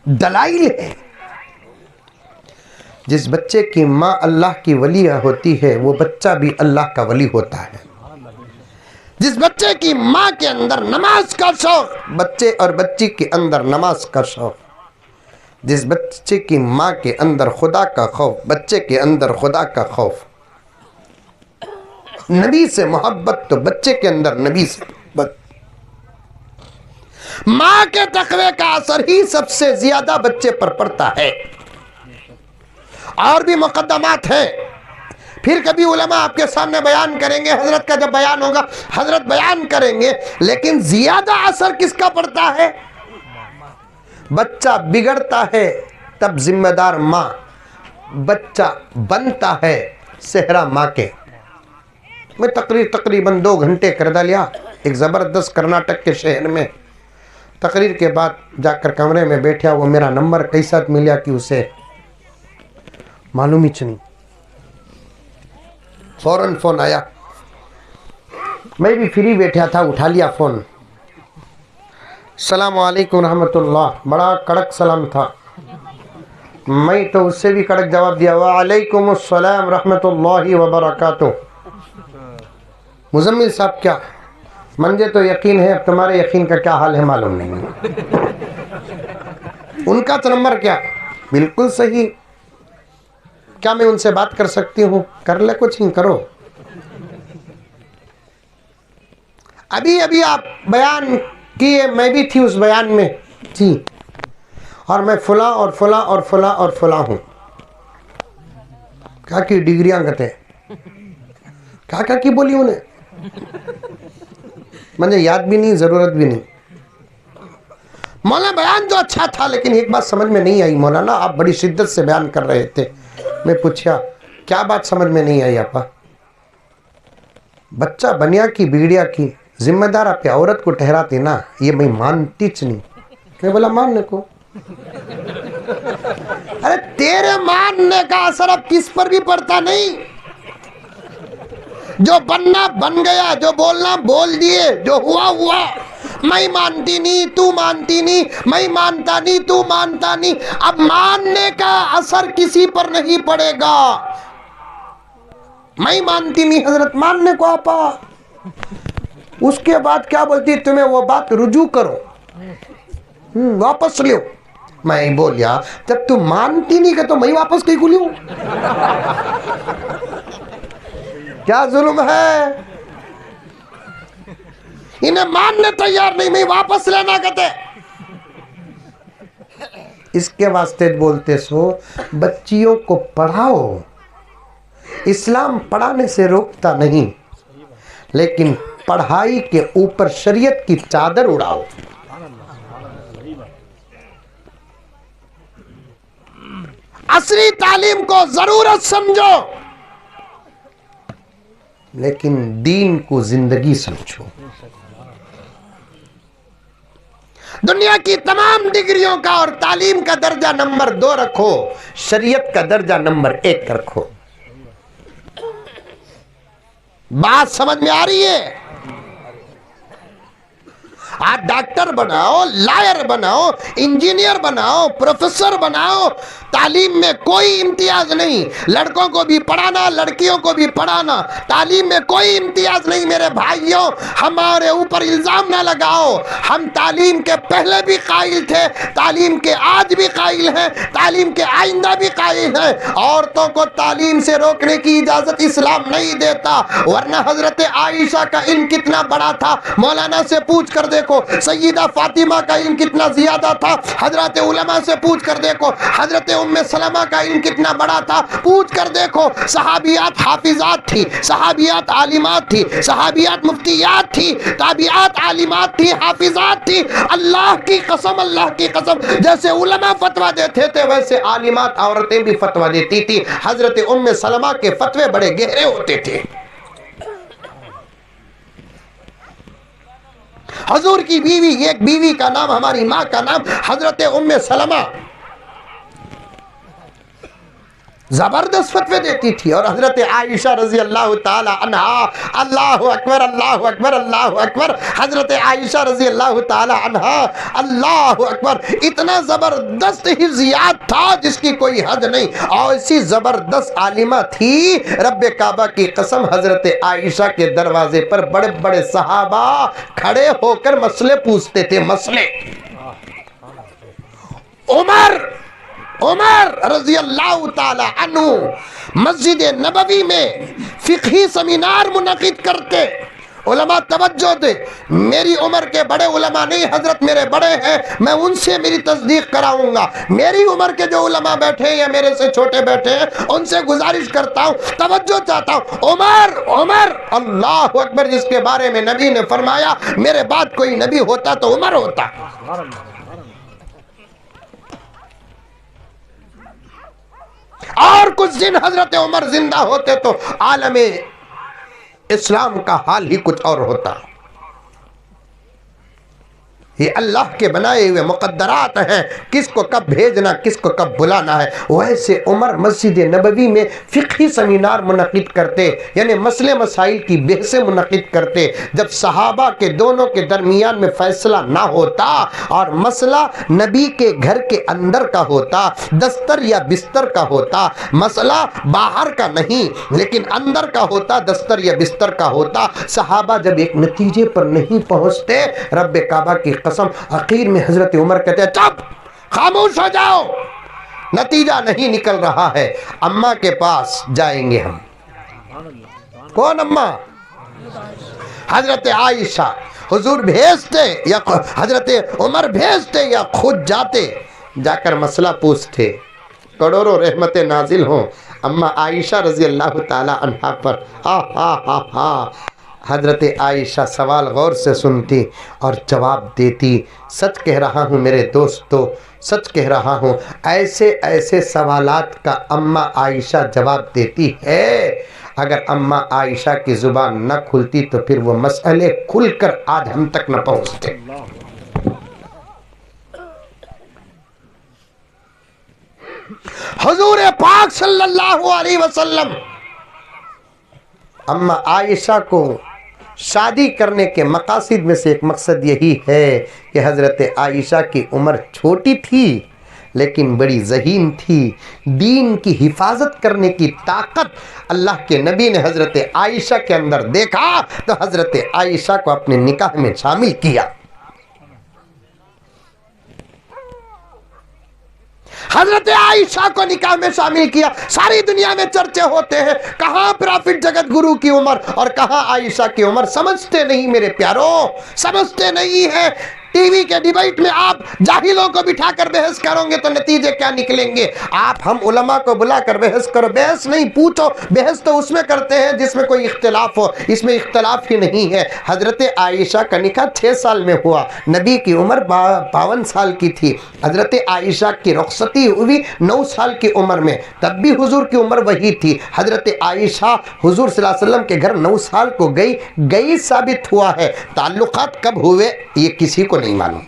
दलाइल हैं। जिस बच्चे की माँ अल्लाह की वलिया होती है वो बच्चा भी अल्लाह का वली होता है। जिस बच्चे की माँ के अंदर नमाज का शौक, बच्चे और बच्ची के अंदर नमाज का शौक। जिस बच्चे की माँ के अंदर खुदा का खौफ, बच्चे के अंदर खुदा का खौफ। नबी से मोहब्बत तो बच्चे के अंदर नबी से मोहब्बत। माँ के तकवे का असर ही सबसे ज्यादा बच्चे पर पड़ता है। और भी मुकद्दमात हैं, फिर कभी उलमा आपके सामने बयान करेंगे, हजरत का जब बयान होगा हजरत बयान करेंगे। लेकिन ज्यादा असर किसका पड़ता है? बच्चा बिगड़ता है तब जिम्मेदार माँ, बच्चा बनता है सेहरा माँ के। मैं तकरीबन 2 घंटे कर डालिया एक ज़बरदस्त कर्नाटक के शहर में। तकरीर के बाद जाकर कमरे में बैठा, वो मेरा नंबर कैसा मिला कि उसे मालूम ही नहीं। फौरन फोन आया, मैं भी फ्री बैठा था, उठा लिया फोन। सलाम वालेकुम रहमतुल्लाह, बड़ा कड़क सलाम था। मैं तो उससे भी कड़क जवाब दिया, वालेकुम अस्सलाम रहमतुल्लाहि व बरकातुहू। मुजम्मिल साहब क्या? मुझे तो यकीन है, अब तुम्हारे यकीन का क्या हाल है मालूम नहीं है। उनका तो नंबर क्या, बिल्कुल सही। क्या मैं उनसे बात कर सकती हूँ? कर ले, कुछ नहीं करो। अभी अभी आप बयान किए, मैं भी थी उस बयान में थी, और मैं फुला और फुला और फुला और फुला हूँ। क्या की डिग्रियां कहते, क्या की बोली उन्हें, मुझे याद भी नहीं, जरूरत भी नहीं। मौलाना बयान तो अच्छा था, लेकिन एक बात समझ में नहीं आई। मौलाना आप बड़ी शिद्दत से बयान कर रहे थे। मैं पूछा क्या बात समझ में नहीं आई आपा? बच्चा बनिया की बिगड़िया की जिम्मेदार आपकी औरत को ठहराती ना, ये मैं मानती नहीं। मैं बोला मानने को, अरे तेरे मानने का असर अब किस पर भी पड़ता नहीं। जो बनना बन गया, जो बोलना बोल दिए, जो हुआ हुआ। मैं मानती नहीं, तू मानती नहीं, मैं मानता नहीं, तू मानता नहीं। अब मानने का असर किसी पर नहीं पड़ेगा। मैं मानती नहीं हजरत, मानने को आपा। उसके बाद क्या बोलती, तुम्हें वो बात रुजू करो, वापस लो। मैं बोलिया जब तू मानती नहीं का तो मैं वापस कहीं को लूं? क्या जुल्म है। इन्हें मानने तैयार नहीं, मैं वापस लेना कहते। इसके वास्ते बोलते सो बच्चियों को पढ़ाओ। इस्लाम पढ़ाने से रोकता नहीं, लेकिन पढ़ाई के ऊपर शरीयत की चादर उड़ाओ। असली तालीम को जरूरत समझो, लेकिन दीन को जिंदगी समझो। दुनिया की तमाम डिग्रियों का और तालीम का दर्जा नंबर 2 रखो, शरीयत का दर्जा नंबर 1 रखो। बात समझ में आ रही है? आप डॉक्टर बनाओ, लॉयर बनाओ, इंजीनियर बनाओ, प्रोफेसर बनाओ, तालीम में कोई इम्तियाज नहीं। लड़कों को भी पढ़ाना, लड़कियों को भी पढ़ाना, तालीम में कोई इम्तियाज नहीं। मेरे भाइयों, हमारे ऊपर इल्जाम ना लगाओ। हम तालीम के पहले भी कायल थे, तालीम के आज भी कायल हैं, तालीम के आइंदा भी कायल हैं। औरतों को तालीम से रोकने की इजाजत इस्लाम नहीं देता, वरना हजरत आयशा का इल्म कितना बड़ा था, मौलाना से पूछ कर देखो। सैयदा फातिमा का इल्म कितना ज्यादा था, हजरत उलमा से पूछ कर देखो। हजरत उम्मे सलमा का इल्म कितना बड़ा था, पूछ कर देखो। सहाबियात हाफिजात थी, सहाबियात आलिमात थी, सहाबियात मुफ्तियात थी, ताबियात आलिमात थी, हाफिजात थी। अल्लाह की कसम, अल्लाह की कसम, जैसे उलमा फतवा देते थे वैसे आलिमात औरतें भी फतवा देती थी। हजरत उम्मे सलमा के फतवे बड़े गहरे होते थे। हजूर की बीवी, एक बीवी का नाम, हमारी माँ का नाम हजरत उम्मे सलमा, जबरदस्त फतवे देती थी। और हजरत आयशा रजी अल्लाह ताला अन्हा, अल्लाहु अकबर, अल्लाहु अकबर, अल्लाहु अकबर, हजरत आयशा रजी अल्लाह ताला अन्हा, अल्लाहु अकबर, इतना जबरदस्त हिफ्ज़ियात था जिसकी कोई हद नहीं। और ऐसी जबरदस्त आलिमा थी, रब्बे काबा की कसम, हजरत आयशा के दरवाजे पर बड़े बड़े सहाबा खड़े होकर मसले पूछते थे। मसले उमर रजी अल्लाह ताला अन्हु मस्जिद नबवी में फिक़ही सेमिनार मुनक़िद करते। उलमा तवज्जो दे, मेरी उम्र के बड़े उलमा नहीं, हजरत मेरे बड़े हैं, मैं उनसे मेरी तस्दीक कराऊंगा। मेरी उम्र के जो उलमा बैठे हैं या मेरे से छोटे बैठे हैं, उनसे गुजारिश करता हूँ, तवज्जो चाहता हूँ। उमर, अल्लाह अकबर, जिसके बारे में नबी ने फरमाया मेरे बाद कोई नबी होता तो उमर होता। और कुछ दिन हजरत उमर जिंदा होते तो आलमे इस्लाम का हाल ही कुछ और होता। ये अल्लाह के बनाए हुए मुक़द्दरात हैं, किसको कब भेजना किसको कब बुलाना है। वैसे उमर मस्जिद नबवी में फ़िक़ही सेमिनार मुनक़िद करते, यानी मसले मसाइल की बहसें मुनक़िद करते। जब सहाबा के दोनों के दरमियान में फ़ैसला ना होता और मसला नबी के घर के अंदर का होता, दस्तर या बिस्तर का होता, मसला बाहर का नहीं लेकिन अंदर का होता, दस्तर या बिस्तर का होता, सहाबा जब एक नतीजे पर नहीं पहुँचते, रब्बे काबा की कसम, आखिर में हजरत उमर कहते हैं चुप, खामोश हो जाओ, नतीजा नहीं निकल रहा है, अम्मा के पास जाएंगे हम। कौन अम्मा? हजरत आयशा। हुजूर भेजते या हजरत उमर भेजते या खुद जाते, जाकर मसला पूछते। करोड़ों रहमतें नाजिल हों अम्मा आयशा रजी अल्लाह ताला अन्हा पर। हा हा हा हा। हजरत आयशा सवाल गौर से सुनती और जवाब देती। सच कह रहा हूँ मेरे दोस्तों, सच कह रहा हूँ, ऐसे ऐसे सवालात का अम्मा आयशा जवाब देती है, अगर अम्मा आयशा की ज़ुबान न खुलती तो फिर वो मसले खुलकर आज हम तक न पहुँचते। हुजूर पाक सल्लल्लाहु अलैहि वसल्लम अम्मा आयशा को शादी करने के मकासद में से एक मकसद यही है कि हज़रत आयशा की उम्र छोटी थी लेकिन बड़ी ज़हीन थी। दीन की हिफाजत करने की ताकत अल्लाह के नबी ने हज़रत आयशा के अंदर देखा तो हज़रत आयशा को अपने निकाह में शामिल किया। हजरत आयशा को निकाह में शामिल किया। सारी दुनिया में चर्चे होते हैं, कहाँ प्रॉफिट जगत गुरु की उम्र और कहाँ आयशा की उम्र। समझते नहीं मेरे प्यारों, समझते नहीं है। टीवी के डिबेट में आप जाहिलों को बिठाकर बहस करोगे तो नतीजे क्या निकलेंगे। आप हम उलमा को बुलाकर बहस करो, बहस नहीं पूछो। बहस तो उसमें करते हैं जिसमें कोई इख्तिलाफ हो, इसमें इख्तिलाफ ही नहीं है। हजरत आयशा का निकाह 6 साल में हुआ, नबी की उम्र 52 साल की थी। हजरत आयशा की रुखसती हुई 9 साल की उम्र में, तब भी हुजूर की उम्र वही थी। हजरत आयशा हुजूर सल्लल्लाहु अलैहि वसल्लम के घर 9 साल को गई साबित हुआ है। ताल्लुकात कब हुए ये किसी को नहीं मालूम,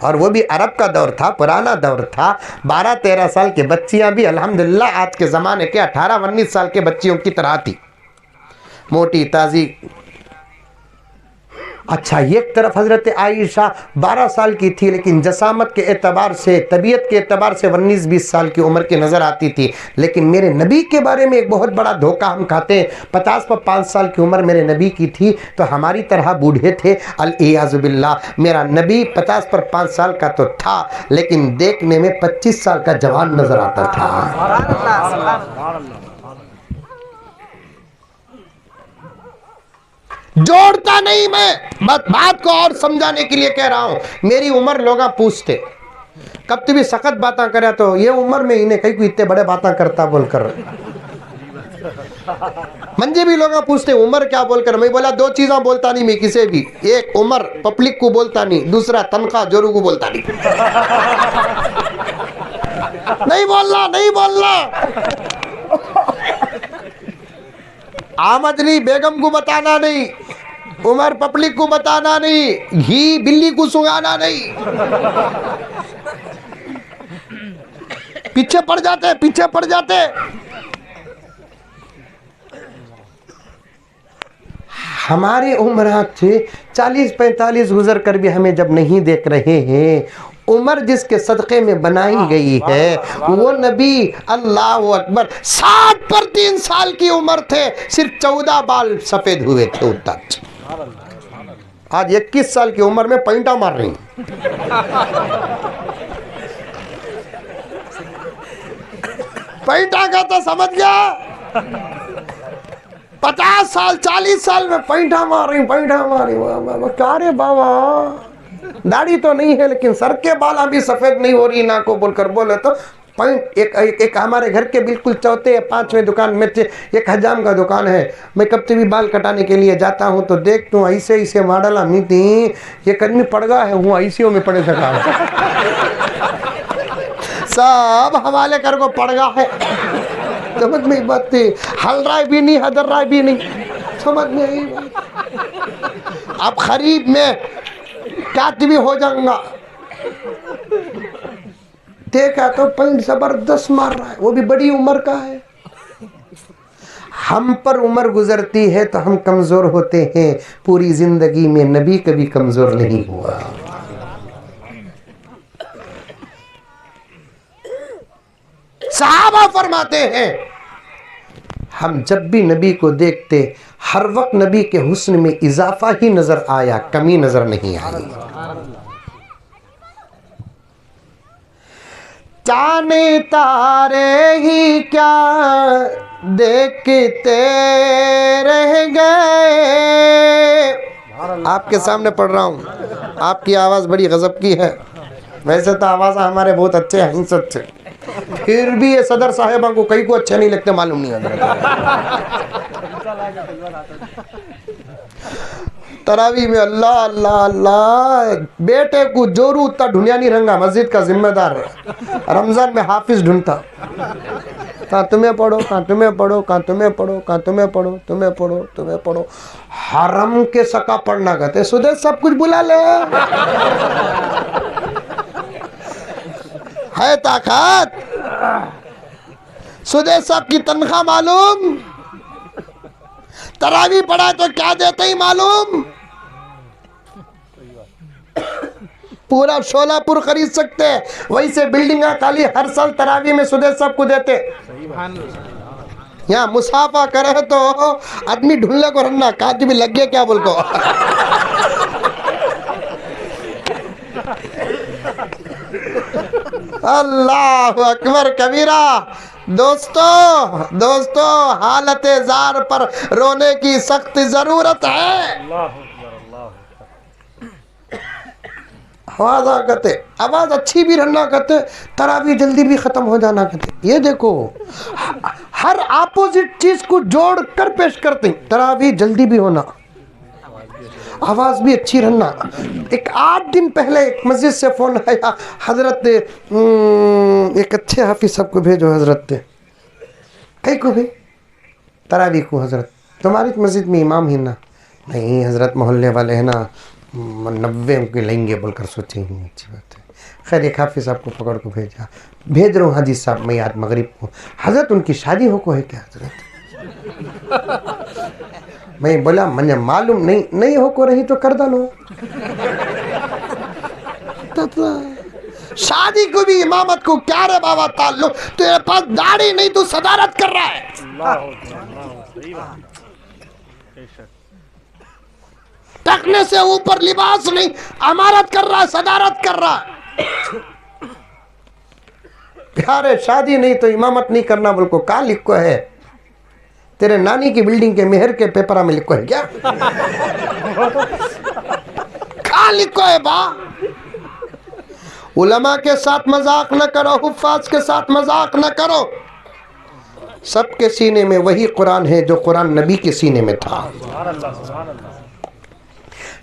और वो भी अरब का दौर था, पुराना दौर था। 12-13 साल की बच्चियां भी अल्हम्दुलिल्लाह आज के ज़माने के 18-19 साल के बच्चियों की तरह थी, मोटी ताज़ी। अच्छा, एक तरफ हज़रत आयशा 12 साल की थी लेकिन जसामत के एतबार से, तबीयत के एतबार से 19-20 साल की उम्र की नज़र आती थी। लेकिन मेरे नबी के बारे में एक बहुत बड़ा धोखा हम खाते हैं। 50-5 साल की उम्र मेरे नबी की थी तो हमारी तरह बूढ़े थे, अल-इयाज़ु बिल्लाह। मेरा नबी 50-5 साल का तो था लेकिन देखने में 25 साल का जवान नज़र आता था। जोड़ता नहीं, मैं बात को और समझाने के लिए कह रहा हूं। मेरी उम्र लोग पूछते कब तू भी सख्त बातें करे तो ये उम्र में इन्हें कई को इतने बड़े बातें करता बोलकर। मंजे भी लोग पूछते उम्र क्या बोलकर, मैं बोला 2 चीज़ें बोलता नहीं मैं किसी भी, एक उम्र पब्लिक को बोलता नहीं, दूसरा तनख्वाह जोरू को बोलता नहीं। नहीं बोलना, नहीं बोलना। आमदनी बेगम को बताना नहीं, उमर पब्लिक को बताना नहीं, घी बिल्ली को सुंगाना नहीं। पीछे पड़ जाते, पीछे पड़ जाते। हमारे उम्र से 40-45 गुजर कर भी हमें जब नहीं देख रहे हैं, उम्र जिसके सदक़े में बनाई गई है वो नबी, अल्लाह अकबर, 60 पर 3 साल की उम्र थे, सिर्फ 14 बाल सफ़ेद हुए थे उतना। आज 21 साल की उम्र में पैंटा मार रही। पैंटा का तो समझ गया, 50 साल 40 साल में पैंटा मार रही, पैंटा मार रही। क्या रे बाबा, दाढ़ी तो नहीं है लेकिन सर के बाल अभी सफेद नहीं हो रही ना को बोलकर बोले तो एक हमारे घर के बिल्कुल चौथे या 5वें दुकान में एक हजाम का दुकान है। मैं कब भी बाल कटाने के लिए जाता हूँ तो देखता हूँ ऐसे ऐसे मॉडल अमी थी, ये कदमी पड़ गया है, हूँ आईसीयू में पड़े सका सब हवाले कर को पड़ गया है। समझ में बात थी, हल रहा भी नहीं, हदर रहा भी नहीं, समझ में आई। अब खरीब में कातिबी हो जाऊंगा। देखा तो पॉइंट जबरदस्त मार रहा है, वो भी बड़ी उम्र का है। हम पर उम्र गुजरती है तो हम कमजोर होते हैं, पूरी जिंदगी में नबी कभी कमजोर नहीं हुआ। सहाबा फरमाते हैं हम जब भी नबी को देखते हर वक्त नबी के हुस्न में इजाफा ही नजर आया, कमी नजर नहीं आई। चांद तारे ही क्या देखते रह गए। आपके सामने पढ़ रहा हूँ, आपकी आवाज़ बड़ी गजब की है। वैसे तो आवाज़ हमारे बहुत अच्छे हैं, सच्चे, फिर भी ये सदर साहिबा को कई को अच्छे नहीं लगते, मालूम नहीं है। तरावी में अल्लाह अल्लाह अल्लाह, बेटे को जोरू उतना ढूंढिया नहीं रंगा, मस्जिद का जिम्मेदार रमजान में हाफिज ढूंढता। कहाँ तुम्हें पढ़ो, कहाँ तुम्हें पढ़ो, कहाँ तुम्हें पढ़ो, कहाँ तुम्हें पढ़ो, तुम्हें पढ़ो, तुम्हें पढ़ो। हरम के सका पढ़ना कहते, सुदेश सब कुछ बुला ले, है ताकत। सुदेश साहब की तनख्वाह मालूम, तरावी पढ़ा तो क्या देते ही मालूम, पूरा शोलापुर खरीद सकते हैं। वैसे बिल्डिंग खाली हर साल तरावी में सुदेश साहब को देते। यहाँ मुसाफा करे तो आदमी ढूंढने को रखना, काज भी लग गया क्या बोल को। अल्लाह अकबर कबीरा। दोस्तों दोस्तों, हालत जार पर रोने की सख्त जरूरत है। आवाज आ कहते, आवाज अच्छी भी रहना कहते, तरावी जल्दी भी खत्म हो जाना कहते। ये देखो हर अपोजिट चीज को जोड़ कर पेश करते, तरावी जल्दी भी होना, आवाज भी अच्छी रहना। एक 8 दिन पहले एक मस्जिद से फोन आया, हजरत एक अच्छे हाफिज साहब को भेजो, हजरत कई को भी तरावी को, हजरत तुम्हारी मस्जिद में इमाम ही ना, नहीं हजरत मोहल्ले वाले हैं ना, 90 उनके लेंगे बोलकर सोचे ही। अच्छी बात है। खैर एक हाफिज साहब को पकड़ को भेजा, भेज रहा हूँ हाजी साहब मैं आज मगरिब को। हजरत उनकी शादी हो को है क्या हजरत? मैं बोला मुझे मालूम नहीं, नहीं हो को रही तो कर डालो। शादी को भी इमामत को क्या रे बाबा ताल्लुक, तेरे पास दाढ़ी नहीं, तू सदारत कर रहा है। टकने से ऊपर लिबास नहीं, अमारत कर रहा है, सदारत कर रहा है। प्यारे शादी नहीं तो इमामत नहीं करना बोल को का लिखो है? तेरे नानी की बिल्डिंग के मेहर के पेपर में लिखो है क्या? का लिखो है बा? उलमा के साथ मजाक न करो, हुफ्फाज के साथ मजाक न करो। सबके सीने में वही कुरान है जो कुरान नबी के सीने में था।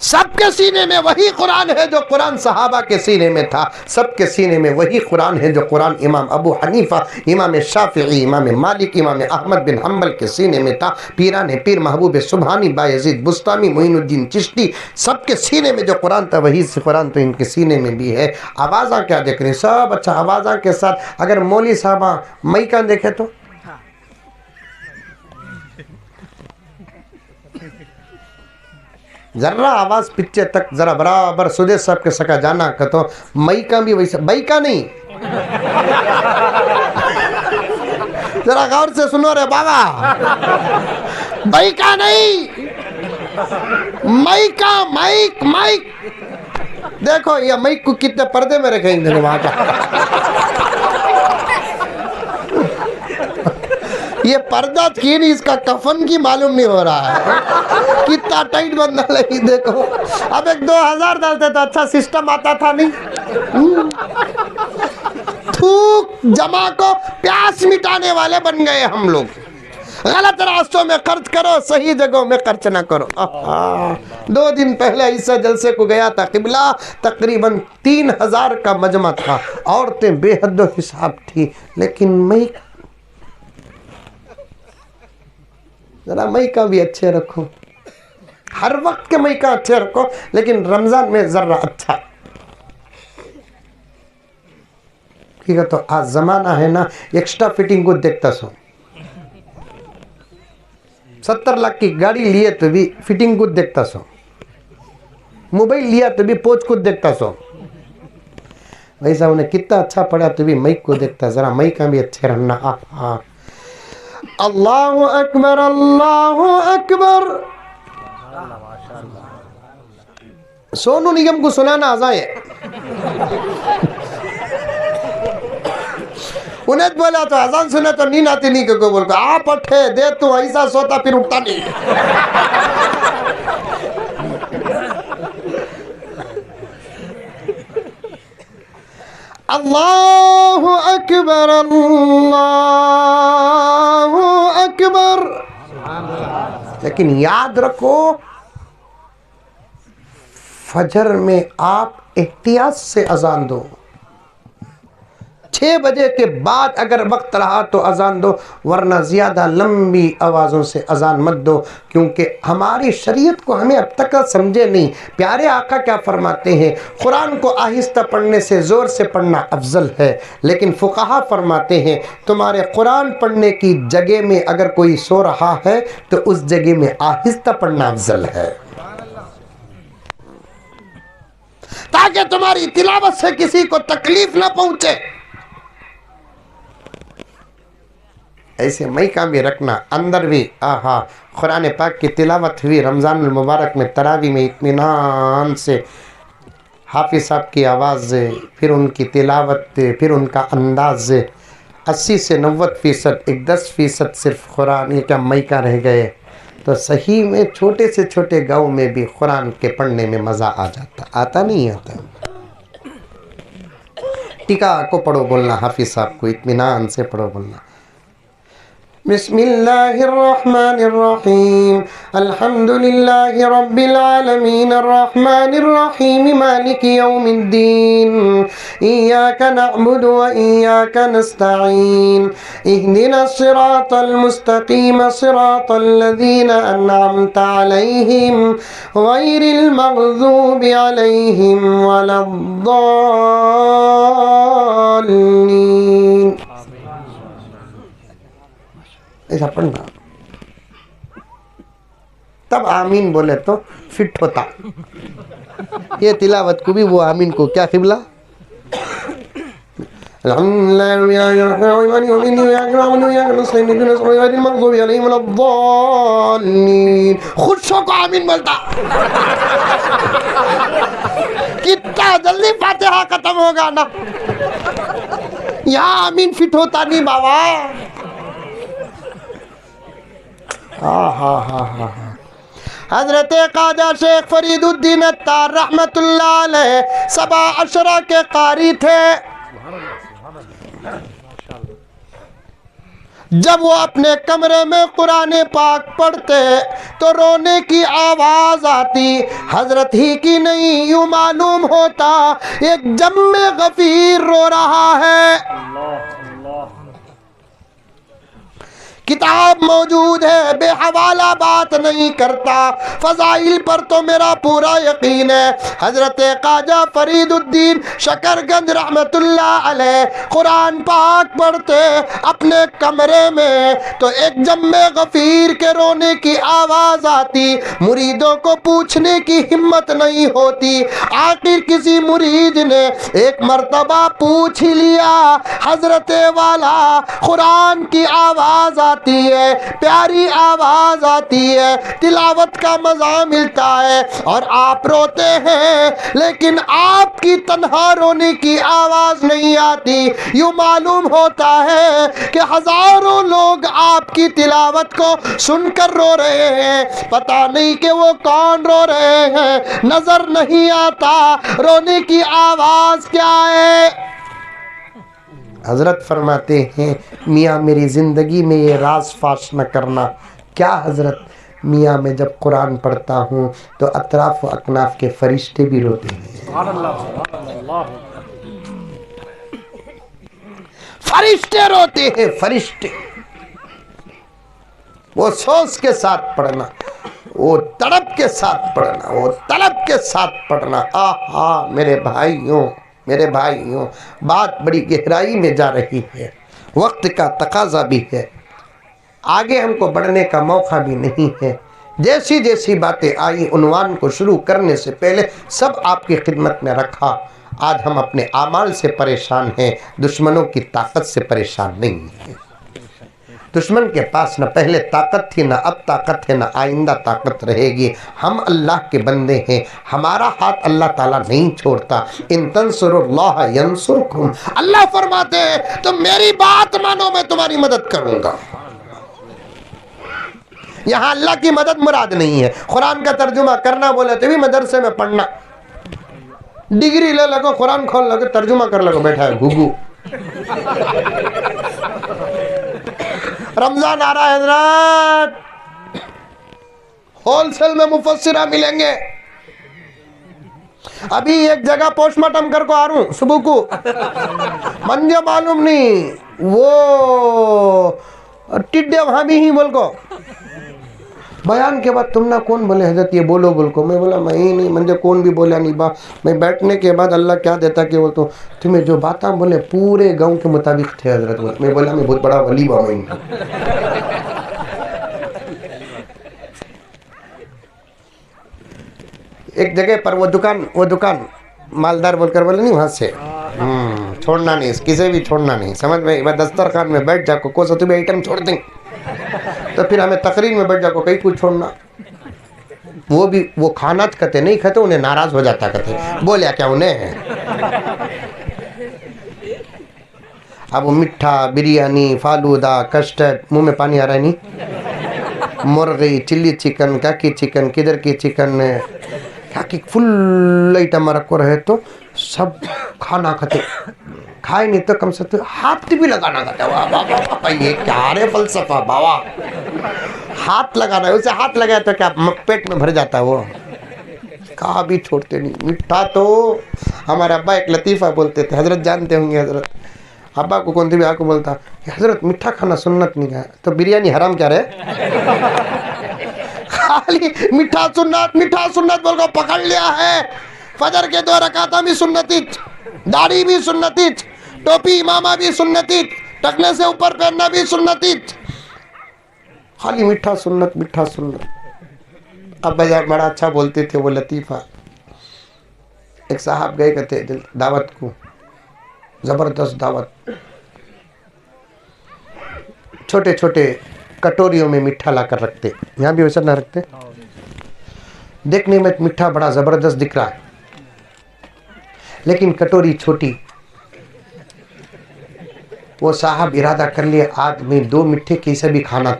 सबके सीने में वही कुरान है जो कुरान सहाबा के सीने में था। सबके सीने में वही कुरान है जो कुरान इमाम अबू हनीफा, इमाम शाफिई, इमाम मालिक, इमाम अहमद बिन हम्बल के सीने में था। पीरान पीर महबूब सुबहानी, बायजीद बुस्तामी, मोइनुद्दीन चिश्ती, सबके सीने में जो कुरान था वही कुरान तो इनके सीने में भी है। आवाज़ा क्या देख रहे हैं सब? अच्छा, आवाज़ा के साथ अगर मौली साहबा मई का देखे तो जरा आवाज पीछे तक जरा बराबर सुदेश साहब के सका जाना का तो मई का भी वैसा, मई का नहीं, जरा गौर से सुनो रे बाबा, मई का नहीं, मई का, माइक माइक देखो ये माइक को कितने पर्दे में रखेंगे वहां का। ये पर्दा की नहीं, इसका कफन की मालूम नहीं हो रहा है, कितना टाइट बंधा लगी देखो। अब एक 2000 डालते तो अच्छा सिस्टम आता था नहीं। थूक जमा को प्यास मिटाने वाले बन गए हम लोग। गलत रास्तों में खर्च करो, सही जगहों में खर्च ना करो। 2 दिन पहले इस जलसे को गया था किबला, तकरीबन 3000 का मजमा था, औरतें बेहद हिसाब थी, लेकिन मैं जरा मई का भी अच्छे रखो। हर वक्त के मैका अच्छे रखो, लेकिन रमजान में जरा अच्छा। ठीक है, तो आज जमाना है ना एक्स्ट्रा फिटिंग को देखता सो। 70 लाख की गाड़ी लिए तो भी फिटिंग को देखता सो, मोबाइल लिया तो भी पोच को देखता सो। वैसा उन्हें कितना अच्छा पड़ा तो भी मैक को देखता, जरा मैक का भी अच्छे रहना। अल्लाहु अकबर, अल्लाहु अकबर। सोनू निगम को सुनाना आ जाए। उन्हें बोला तो अजान सुने तो नींद आती नहीं, क्योंकि बोल आप पट्टे दे तू ऐसा सोता फिर उठता नहीं। अल्लाहु अकबर, अल्लाहु अकबर। लेकिन याद रखो, फजर में आप एहतियात से अजान दो। 6 बजे के बाद अगर वक्त रहा तो अजान दो, वरना ज़्यादा लंबी आवाज़ों से अजान मत दो, क्योंकि हमारी शरीयत को हमें अब तक समझे नहीं। प्यारे आका क्या फरमाते हैं, कुरान को आहिस्ता पढ़ने से ज़ोर से पढ़ना अफजल है, लेकिन फुक़हा फरमाते हैं तुम्हारे कुरान पढ़ने की जगह में अगर कोई सो रहा है तो उस जगह में आहिस्ता पढ़ना अफजल है, ताकि तुम्हारी तिलावत से किसी को तकलीफ ना पहुंचे। ऐसे मई का भी रखना, अंदर भी आहा कुरान पाक की तिलावत हुई रमज़ान मुबारक में, तरावी में इत्मीनान से हाफिज़ साहब की आवाज़, फिर उनकी तिलावत, फिर उनका अंदाज 80 से 90%, एक 10% सिर्फ कुरान, ये क्या मई का रह गए। तो सही में छोटे से छोटे गाँव में भी कुरान के पढ़ने में मज़ा आ जाता, आता नहीं आता। टीका को पढ़ो बोलना, हाफिज़ साहब को इत्मीनान से पढ़ो बोलना। बिस्मिल्लाहिर्रहमानिर्रहीम, अल्हम्दुलिल्लाहि रब्बिल आलमीन, अर्रहमानिर्रहीम, मालिकि यौमिद्दीन, इय्याका नअबुदु व इय्याका नस्तईन, इहदिनस सिरातल मुस्तकीम, सिरातल लज़ीना अन्अमता अलैहिम, गैरिल मग़ज़ूबि अलैहिम वलद्दाल्लीन। ऐसा पढ़ना, तब आमीन बोले तो फिट होता। ये तिलावत को भी वो आमीन को क्या किबला, खुशों को आमीन बोलता। कितना जल्दी फातिहा खत्म होगा ना, यहाँ आमीन फिट होता नहीं बाबा। हजरत ख्वाजा शेख फरीदुद्दीन अत्तार रहमतुल्लाह अलैह सबा अशरा के कारी थे। जब वो अपने कमरे में कुरान पाक पढ़ते तो रोने की आवाज आती, हजरत ही की नहीं, यूं मालूम होता एक जम्मे गफीर रो रहा है। किताब मौजूद है, बेहवाला बात नहीं करता, फजाइल पर तो मेरा पूरा यकीन है। हजरत ख्वाजा फरीदुद्दीन शकरगंज रहमतुल्लाह अलैह कुरान पाक पढ़ते अपने कमरे में, तो एक जम्मे गफीर के रोने की आवाज आती। मुरीदों को पूछने की हिम्मत नहीं होती, आखिर किसी मुरीद ने एक मर्तबा पूछ ही लिया। हजरत वाला कुरान की आवाज आती है, प्यारी आवाज आती है, तिलावत का मजा मिलता है और आप रोते हैं, लेकिन आपकी तन्हा रोने की आवाज नहीं आती। यूं मालूम होता है कि हजारों लोग आपकी तिलावत को सुनकर रो रहे हैं, पता नहीं कि वो कौन रो रहे हैं, नजर नहीं आता रोने की आवाज क्या है। हजरत फरमाते हैं, मियाँ मेरी ज़िंदगी में ये राज फाश न करना। क्या हजरत? मियाँ मैं जब कुरान पढ़ता हूँ तो अतराफ व अकनाफ के फरिश्ते भी रोते हैं। फरिश्ते रोते हैं, फरिश्ते। वो सोच के साथ पढ़ना। वो तड़प के साथ पढ़ना, वो तड़प के साथ पढ़ना। आहा मेरे भाइयों, बात बड़ी गहराई में जा रही है, वक्त का तकाजा भी है, आगे हमको बढ़ने का मौका भी नहीं है। जैसी जैसी बातें आई उन्वान को शुरू करने से पहले सब आपकी खिदमत में रखा। आज हम अपने आमाल से परेशान हैं, दुश्मनों की ताकत से परेशान नहीं हैं। दुश्मन के पास न पहले ताकत थी, न अब ताकत है, न आइंदा ताकत रहेगी। हम अल्लाह के बंदे हैं, हमारा हाथ अल्लाह ताला नहीं छोड़ता। इन तंसुरुल्लाह यंसुरकुम, अल्लाह फरमाते हैं तो मेरी बात मानो, मैं तुम्हारी मदद करूंगा। यहाँ अल्लाह की मदद मुराद नहीं है। कुरान का तर्जुमा करना बोले तो भी मदरसे में पढ़ना, डिग्री ले लगो, कुरान खोल लगो, तर्जुमा कर लगो, बैठा है घुघू। रमजान आ रहा है हजरत, होलसेल में मुफस्सिरा मिलेंगे। अभी एक जगह पोस्टमार्टम करके आ रहा हूं सुबह को, मुझे मालूम नहीं वो टिड्डे वहां भी ही बोल को बयान के बाद तुम ना कौन बोले हजरत ये बोलो बोल को। मैं बोला मैं ही नहीं, मुझे कौन भी बोला नहीं बा। मैं बैठने के बाद अल्लाह क्या देता कि वो तो तुम्हें जो बातें बोले पूरे गांव के मुताबिक थे हजरत। बोले मैं बोला मैं बहुत बड़ा वली बा। मैं एक जगह पर वो दुकान मालदार बोलकर बोले नहीं वहां से छोड़ना नहीं, किसे भी छोड़ना नहीं, समझ में। दस्तरखान में बैठ जाको को तुम्हें आइटम छोड़ दें तो फिर हमें तकरीर में बैठ जाको कहीं कुछ छोड़ना। वो भी वो खाना कहते नहीं खाते, उन्हें नाराज हो जाता कहते बोलिया क्या उन्हें। अब वो मिठा बिरयानी फालूदा कस्टर्ड, मुंह में पानी आ रहा है नहीं। मुर्गी चिल्ली चिकन काकी चिकन किधर की चिकन काकी फुल आइटम रखो रहे तो सब खाना खाते, खाए नहीं तो कम से कम हाथ भी लगाना खाता। वाह ये क्या रे फलसफा बाबा, हाथ लगाना है, उसे हाथ लगाया तो क्या पेट में भर जाता है। वो कहा भी छोड़ते नहीं। मिठा तो हमारे अब्बा एक लतीफ़ा बोलते थे, हजरत जानते होंगे हजरत, अब्बा को कौन भी आको बोलता हजरत मीठा खाना सुन्नत नहीं है तो बिरयानी हराम क्या रहे। खाली मीठा सुन्नत बोल को पकड़ लिया है। फजर के 2 रकात भी सुन्नती, दाढ़ी भी सुन्नती, टोपी इमामा भी सुन्नती, टकने से ऊपर पहनना भी सुन्नती, खाली मीठा सुन्नत। अब बड़ा अच्छा बोलते थे वो लतीफ़ा। एक साहब गए कहते दावत को, जबरदस्त दावत, छोटे छोटे कटोरियों में मीठा लाकर रखते, यहाँ भी वैसा ना रखते। देखने में मीठा बड़ा जबरदस्त दिख रहा है लेकिन कटोरी छोटी। वो साहब इरादा कर लिए आज में 2 मीठे कैसे भी खाना।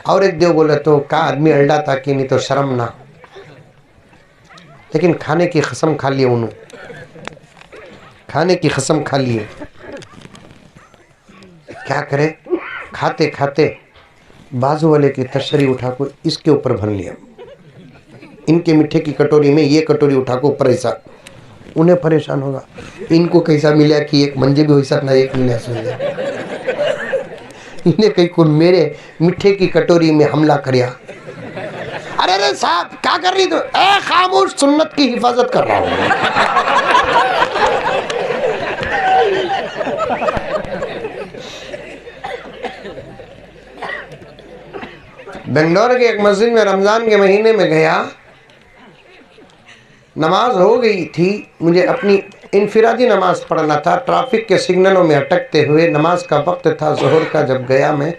और एक देव बोले तो का आदमी अल्डा था कि नहीं तो शर्म ना, लेकिन खाने की कसम खा लिए उन्होंने, खाने की कसम खा लिए। क्या करे, खाते खाते बाजू वाले की तशरी उठा को इसके ऊपर भर लिया, इनके मीठे की कटोरी में ये कटोरी उठा को ऊपर ऐसा। उन्हें परेशान होगा इनको कैसा मिला कि एक मंजे भी हो सकता एक मिला सुन लिया। इन्हें कहीं को मेरे मीठे की कटोरी में हमला करिया। अरे साहब क्या कर रही तू? खामोश, सुन्नत की हिफाजत कर रहा हूँ। बेंगलोर के एक मस्जिद में रमजान के महीने में गया, नमाज हो गई थी, मुझे अपनी इनफिरादी नमाज पढ़ना था। ट्रैफिक के सिग्नलों में अटकते हुए नमाज का वक्त था ज़ोहर का। जब गया मैं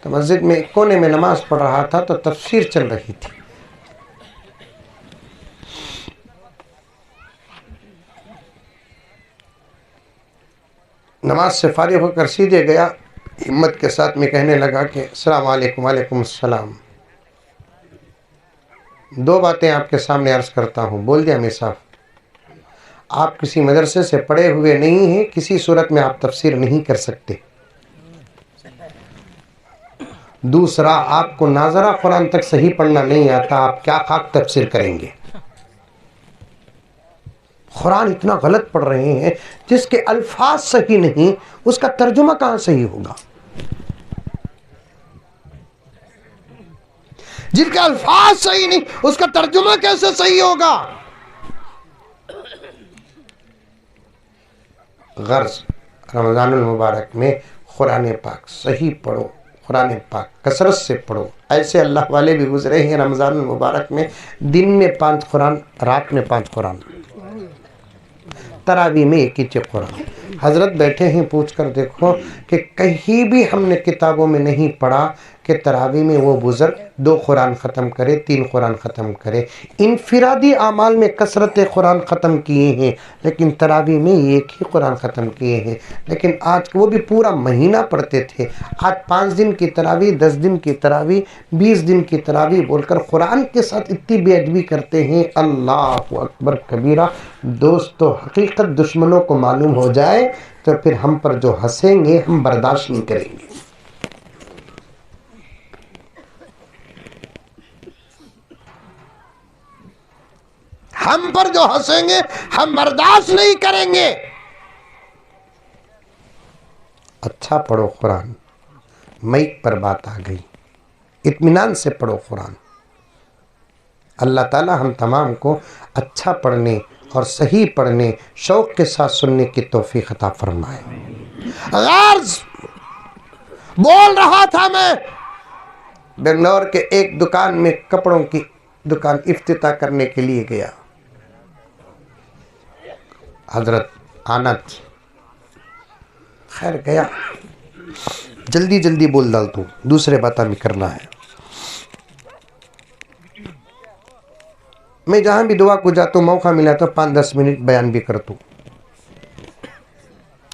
तो मस्जिद में एक कोने में नमाज पढ़ रहा था तो तफसीर चल रही थी। नमाज से फारिग होकर सीधे गया, हिम्मत के साथ में कहने लगा कि अस्सलाम वालेकुम। वालेकुम अस्सलाम। 2 बातें आपके सामने अर्ज करता हूँ। बोल दिया मैं साहब, आप किसी मदरसे से पढ़े हुए नहीं हैं, किसी सूरत में आप तफसीर नहीं कर सकते। दूसरा, आपको नाजरा कुरान तक सही पढ़ना नहीं आता, आप क्या खाक तफसीर करेंगे। कुरान इतना गलत पढ़ रहे हैं, जिसके अल्फाज सही नहीं उसका तर्जुमा कहाँ सही होगा। जिनके अल्फाज सही नहीं उसका तर्जुमा कैसे सही होगा? गर्ज रमज़ानुल मुबारक में कुरान पाक सही पढ़ो, कुरान पाक कसरत से पढ़ो। ऐसे अल्लाह वाले भी गुजरे हैं रमज़ानुल मुबारक में दिन में 5 कुरान, रात में 5 कुरान, तरावी में एक ही कुरान। हज़रत बैठे हैं, पूछ कर देखो कि कहीं भी हमने किताबों में नहीं पढ़ा कि तरावी में वो बुज़ुर्ग 2 कुरान ख़त्म करे, 3 कुरान ख़त्म करे। इनफिरादी आमाल में कसरत कुरान ख़त्म किए हैं, लेकिन तरावी में एक ही कुरान ख़त्म किए हैं। लेकिन आज वो भी पूरा महीना पढ़ते थे। आज 5 दिन की तरावी, 10 दिन की तरावी, 20 दिन की तरावी बोलकर कुरान के साथ इतनी बेअदबी करते हैं। अल्लाह अकबर कबीरा। दोस्तों, हकीकत दुश्मनों को मालूम हो जाए तो फिर हम पर जो हंसेंगे हम बर्दाश्त नहीं करेंगे। हम पर जो हंसेंगे हम बर्दाश्त नहीं करेंगे। अच्छा पढ़ो कुरान। माइक पर बात आ गई, इत्मीनान से पढ़ो कुरान। अल्लाह ताला हम तमाम को अच्छा पढ़ने और सही पढ़ने, शौक़ के साथ सुनने की तौफीक अता फरमाए। गर्ज बोल रहा था मैं, बेंगलोर के एक दुकान में कपड़ों की दुकान इफ्तिताह करने के लिए गया। हजरत आनत खैर गया, जल्दी जल्दी बोल डाल तू, दूसरे बात में करना है। मैं जहाँ भी दुआ को जाता हूँ, मौका मिला तो 5-10 मिनट बयान भी करता हूँ।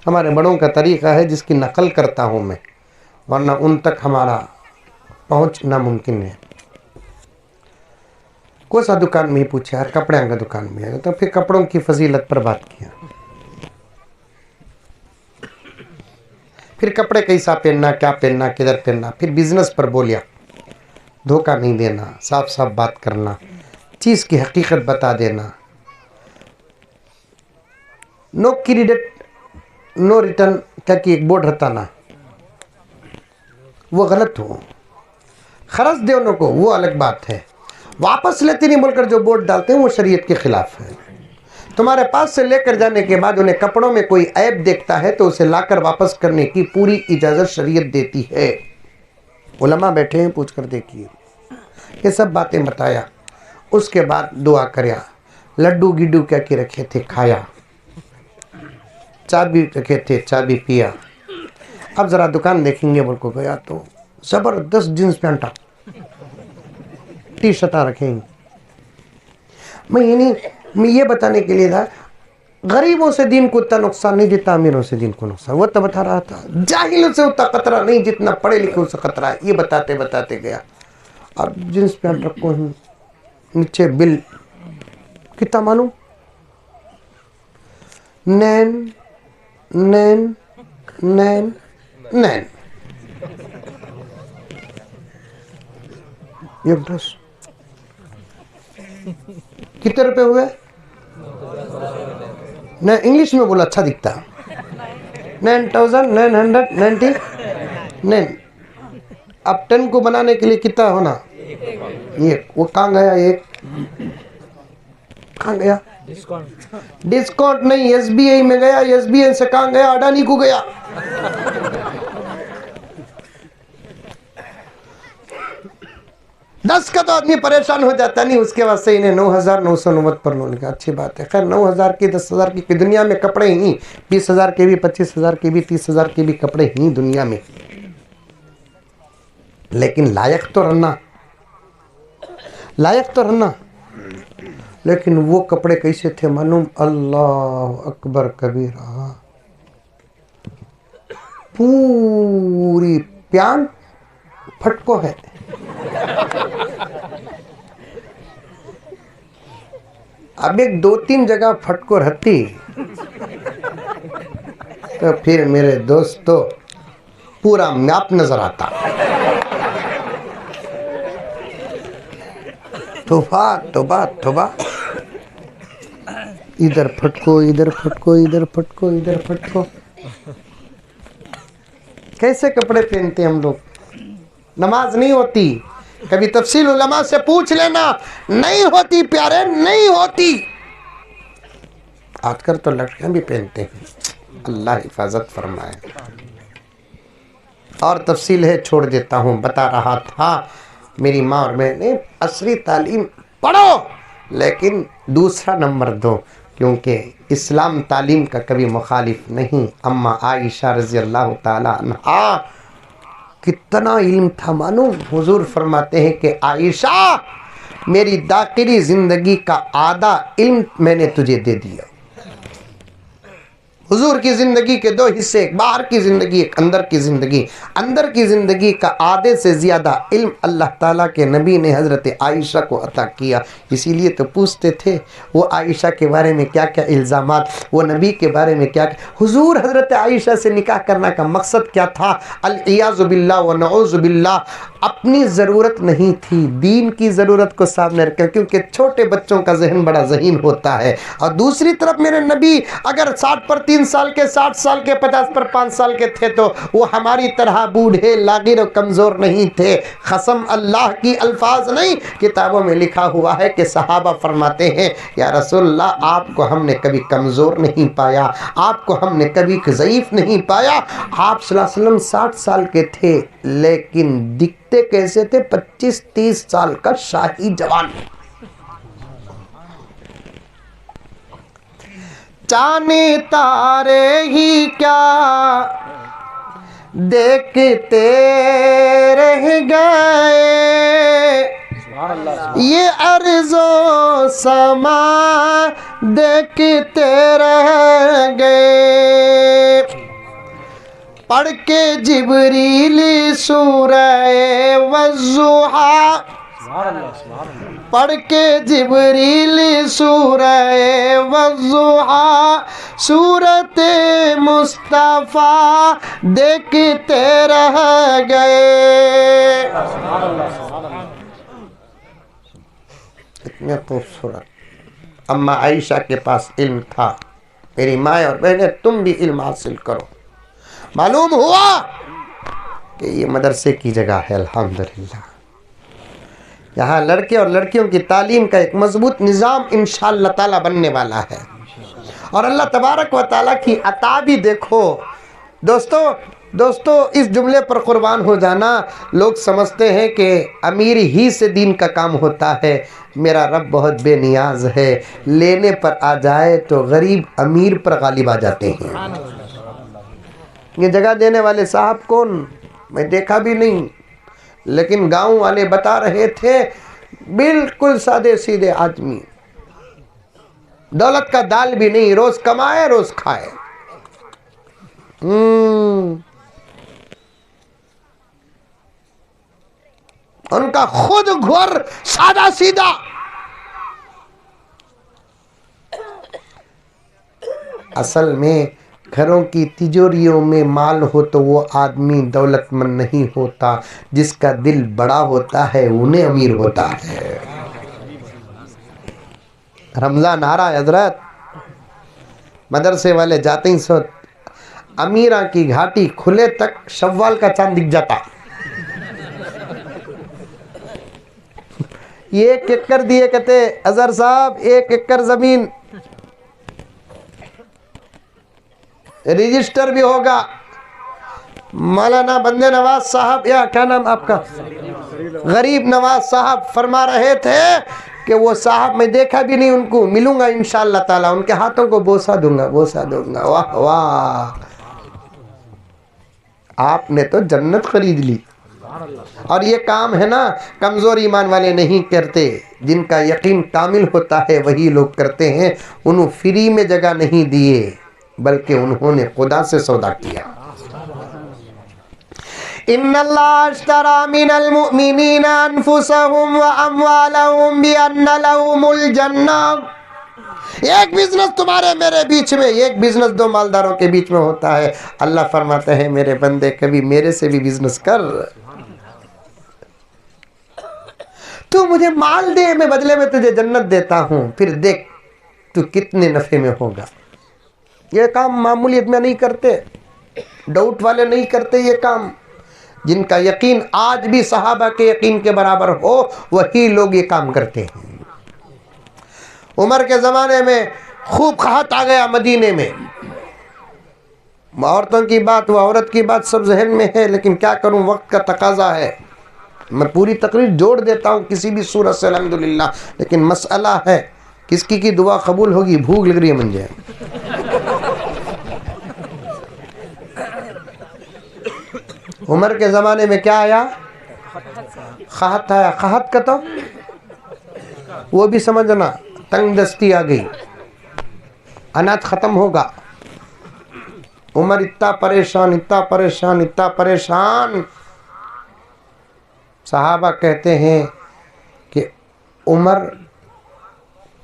हमारे बड़ों का तरीक़ा है जिसकी नकल करता हूँ मैं, वरना उन तक हमारा पहुँच नामुमकिन है। कौन सा दुकान में ही पूछा यार, कपड़े का दुकान में है, तो फिर कपड़ों की फजीलत पर बात किया। फिर कपड़े कैसा पहनना, क्या पहनना, किधर पहनना। फिर बिजनेस पर बोलिया, धोखा नहीं देना, साफ साफ बात करना, चीज़ की हकीकत बता देना। नो क्रेडिट नो रिटर्न क्या कि एक बोर्ड रहता ना, वो गलत हो। खर्च दे उन को, वो अलग बात है। वापस लेते नहीं बोलकर जो बोर्ड डालते हैं वो शरीयत के खिलाफ है। तुम्हारे पास से लेकर जाने के बाद उन्हें कपड़ों में कोई ऐब देखता है तो उसे लाकर वापस करने की पूरी इजाज़त शरीयत देती है। उलमा बैठे हैं, पूछ कर देखिए। ये सब बातें बताया, उसके बाद दुआ करया। लड्डू गिड्डू क्या के रखे थे, खाया। चाबी रखे थे, चाबी पिया। अब ज़रा दुकान देखेंगे बोल को गया तो ज़बरदस्त जींस पैंटा, टी शर्टा रखेंगे। मैं ये बताने के लिए था, गरीबों से दीन को उतना नुकसान नहीं जितना अमीरों से दीन को नुकसान। वो तो बता रहा था, जाहिलों से उतना खतरा नहीं जितना पढ़े लिखे से खतरा है। ये बताते बताते गया। अब जींस पैंट रखो, नीचे बिल कितना मालूम, नैन नैन नैन नैन, ये ड्रेस कितने रुपए हुए? न इंग्लिश में बोला अच्छा दिखता, 9,999। अब 10 को बनाने के लिए कितना होना? ये वो कहाँ गया? एक कहाँ गया? डिस्काउंट नहीं, SBI में गया। SBI से कहाँ गया? अडानी को गया। दस का तो आदमी परेशान हो जाता नहीं, उसके बाद से इन्हें 9,990 पर लोन का। अच्छी बात है। खैर 9,000 की 10,000 की दुनिया में कपड़े ही 20,000 के भी, 25,000 के भी, 30,000 के भी कपड़े ही दुनिया में। लेकिन लायक तो रहना, लायक तो रहना। लेकिन वो कपड़े कैसे थे मालूम? अल्लाह अकबर कबीरा। पूरी प्यांट फटको है। अब एक 2-3 जगह फटको रहती तो फिर मेरे दोस्तों पूरा मैप नजर आता। तोबा तोबा तोबा, इधर फटको, इधर फटको, इधर फटको, इधर फटको। कैसे कपड़े पहनते हम लोग? नमाज नहीं होती, कभी तफसील उलमा से पूछ लेना, नहीं होती प्यारे, नहीं होती। आजकल तो लड़कियां भी पहनते हैं, अल्लाह हिफाजत फरमाए। और तफसील है, छोड़ देता हूँ। बता रहा था मेरी माँ और मैंने असरी तालीम पढ़ो लेकिन दूसरा नंबर दो, क्योंकि इस्लाम तालीम का कभी मुखालिफ नहीं। अम्मा आयशा रज़ी अल्लाह ताला अन्हा कितना इल्म था मालूम। हुजूर फरमाते हैं कि आयशा, मेरी दाखिली ज़िंदगी का आधा इल्म मैंने तुझे दे दिया। हुजूर की ज़िंदगी के दो हिस्से, एक बाहर की ज़िंदगी, एक अंदर की ज़िंदगी। अंदर की ज़िंदगी का आधे से ज़्यादा इल्म अल्लाह ताला के नबी ने हज़रत आयशा को अता किया। इसीलिए तो पूछते थे वो आयशा के बारे में क्या क्या इल्ज़ामात, वो नबी के बारे में क्या क्या। हुजूर हज़रत आयशा से निकाह करने का मकसद क्या था? अल-इयाज़ु बिल्लाह व नऊज़ु बिल्लाह। अपनी ज़रूरत नहीं थी, दीन की ज़रूरत को सामने रखें, क्योंकि छोटे बच्चों का जहन बड़ा ज़हीन होता है। और दूसरी तरफ मेरे नबी अगर 60 पर 3 साल के, 60 साल के, 50 पर 5 साल के थे तो वो हमारी तरह बूढ़े लागिर और कमज़ोर नहीं थे। कसम अल्लाह की, अल्फाज नहीं, किताबों में लिखा हुआ है कि सहाबा फरमाते हैं, या रसूलल्लाह, आपको हमने कभी कमज़ोर नहीं पाया, आपको हमने कभी ज़ईफ़ नहीं पाया। आप सल्लल्लाहु अलैहि वसल्लम 60 साल के थे लेकिन दिखते कैसे थे? 25-30 साल का शाही जवान। चांद तारे ही क्या देखते रह गए, ये अर्ज़ो समा देखते रह गए। पढ़ के जिब्रील सूरह वज़्ज़ुहा, पढ़ के जिब्रील सूरह वज़्ज़ुहा, सूरत मुस्तफ़ा देखते रह गए। इतने खूबसूरत। अम्मा आयशा के पास इल्म था। मेरी माँ और बहनें, तुम भी इल्म हासिल करो। मालूम हुआ कि ये मदरसे की जगह है। अल्हम्दुलिल्लाह, यहाँ लड़के और लड़कियों की तालीम का एक मजबूत निज़ाम इंशाअल्लाह ताला बनने वाला है। और अल्लाह तबारक व ताला की अता भी देखो। दोस्तों इस जुमले पर कुर्बान हो जाना। लोग समझते हैं कि अमीर ही से दीन का काम होता है। मेरा रब बहुत बेनियाज है, लेने पर आ जाए तो गरीब अमीर पर गालिब आ जाते हैं। ये जगह देने वाले साहब कौन, मैं देखा भी नहीं, लेकिन गांव वाले बता रहे थे, बिल्कुल सादे सीधे आदमी, दौलत का दाल भी नहीं, रोज कमाए रोज खाए। उनका खुद घर सादा सीधा। असल में घरों की तिजोरियों में माल हो तो वो आदमी दौलतमंद नहीं होता, जिसका दिल बड़ा होता है उन्हें अमीर होता है। रमजान आ रहा है हजरत, मदरसे वाले जाते ही सो अमीरा की घाटी खुले तक शव्वाल का चांद दिख जाता। 1 एकड़ दिए कहते अजहर साहब, 1 एकड़ जमीन, रजिस्टर भी होगा। मौलाना बंदे नवाज साहब, या क्या नाम आपका, गरीब नवाज साहब फरमा रहे थे कि वो साहब मैं देखा भी नहीं, उनको मिलूंगा इंशाअल्लाह ताला, उनके हाथों को बोसा दूंगा। वाह वाह, आपने तो जन्नत खरीद ली। और ये काम है ना, कमज़ोर ईमान वाले नहीं करते, जिनका यकीन कामिल होता है वही लोग करते हैं। उन्होंने फ्री में जगह नहीं दिए, बल्कि उन्होंने खुदा से सौदा किया। इन्नल्लाह अश्तरा मिनल मुमिनीना अनफुसहुम व अमवालहुम बिअन्ना लहुमुल जन्नह। एक बिजनेस तुम्हारे मेरे बीच में, एक बिजनेस 2 मालदारों के बीच में होता है। अल्लाह फरमाता है मेरे बंदे कभी मेरे से भी बिजनेस कर, तू मुझे माल दे, मैं बदले में तुझे जन्नत देता हूं, फिर देख तू कितने नफे में होगा। ये काम मामूलियत में नहीं करते, डाउट वाले नहीं करते ये काम। जिनका यकीन आज भी सहाबा के यकीन के बराबर हो, वही लोग ये काम करते हैं। उमर के ज़माने में खूब कहत आ गया मदीने में। औरतों की बात, वो औरत की बात सब जहन में है, लेकिन क्या करूं, वक्त का तकाजा है। मैं पूरी तकरीर जोड़ देता हूं किसी भी सूरत से अल्हम्दुलिल्लाह, लेकिन मसला है किसकी की दुआ कबूल होगी। भूख लग रही है मुझे। उमर के ज़माने में क्या आया? खहत आया। खहत का तो वो भी समझना, तंग दस्ती आ गई, अनाज ख़त्म होगा। उमर इतना परेशान, इतना परेशान, इतना परेशान, सहाबा कहते हैं कि उमर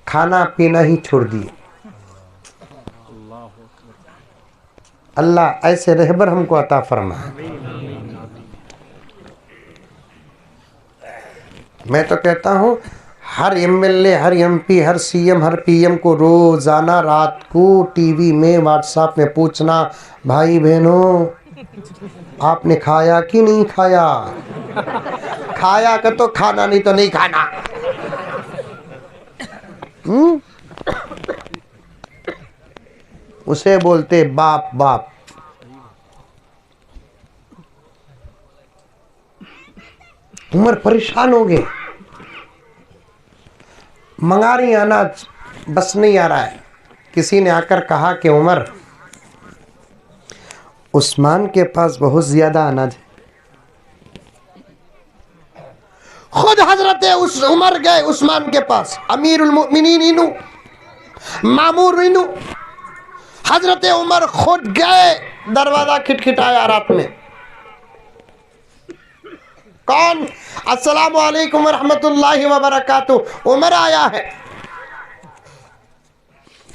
खाना पीना ही छोड़ दिए। अल्लाह ऐसे रहबर हमको अता फरमाए। मैं तो कहता हूँ हर एमएलए, हर एमपी, हर सीएम, हर पीएम को रोजाना रात को टीवी में, व्हाट्सएप में पूछना, भाई बहनों आपने खाया कि नहीं खाया? खाया का तो खाना, नहीं तो नहीं खाना। उसे बोलते बाप बाप। उमर परेशान हो गए, मंगा रही अनाज, बस नहीं आ रहा है। किसी ने आकर कहा कि उमर, उस्मान के पास बहुत ज्यादा अनाज है। खुद हजरत उस उमर गए उस्मान के पास, अमीरुल मुमिनीन इनु, मामूर इनु, हजरत उमर खुद गए। दरवाजा खिटखिटाया रात में। कौन? अस्सलामु अलैकुम रहमतुल्लाहि व बरकातुहू। उमर आया है।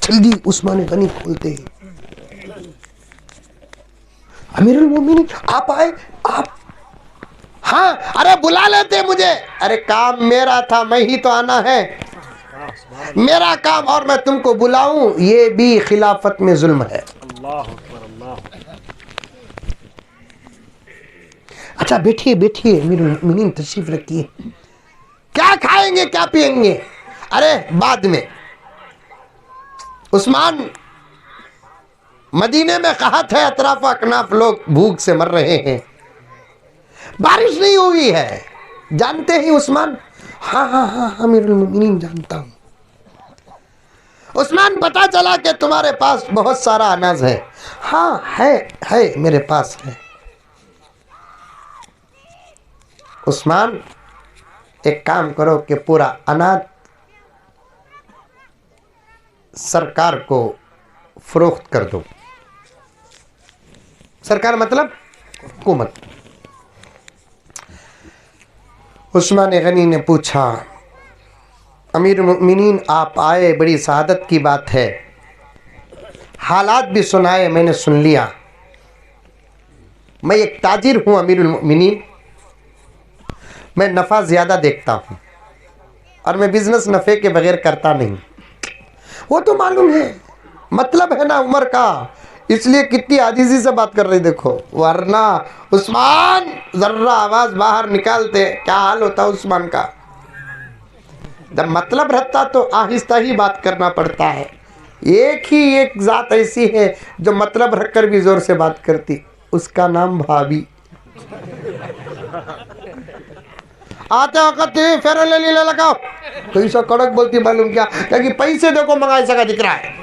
जल्दी उस्मान गनी खोलते हैं। अमीरुल मोमिनीन आप आए? आप? हाँ, अरे बुला लेते मुझे। अरे काम मेरा था, मैं ही तो आना है, मेरा काम, और मैं तुमको बुलाऊं ये भी खिलाफत में जुल्म है। अल्लाह अकबर, अल्लाह। अच्छा बैठिए बैठिए, अमीरुल मोमिनीन तशरीफ रखिए। क्या खाएंगे क्या पिएंगे? अरे बाद में। उस्मान, मदीने में कहत है, अतराफ अकनाफ लोग भूख से मर रहे हैं, बारिश नहीं हुई है। जानते ही उस्मान? हाँ हाँ हाँ अमीरुल मोमिनीन जानता हूं। उस्मान, पता चला कि तुम्हारे पास बहुत सारा अनाज है। हाँ है मेरे पास है। उस्मान, एक काम करो कि पूरा अनाज सरकार को फरोख्त कर दो। सरकार मतलब हुकूमत। उस्मान गनी ने पूछा, अमीर मुमिनीन आप आए, बड़ी सआदत की बात है, हालात भी सुनाए, मैंने सुन लिया। मैं एक ताजिर हूँ अमीरुल मुमिनीन, मैं नफ़ा ज़्यादा देखता हूँ और मैं बिज़नेस नफ़े के बगैर करता नहीं। वो तो मालूम है, मतलब है ना उमर का, इसलिए कितनी आजीजी से बात कर रही देखो, वरना उस्मान जर्रा आवाज बाहर निकालते क्या हाल होता उस्मान का। जब मतलब रहता तो आहिस्ता ही बात करना पड़ता है। एक ही एक जात ऐसी है जो मतलब रखकर भी जोर से बात करती, उसका नाम भाभी। आते वक्त फेर ले लगाओ तो ऐसा कड़क बोलती मालूम क्या, क्योंकि पैसे देखो मंगाई सका दिख रहा है।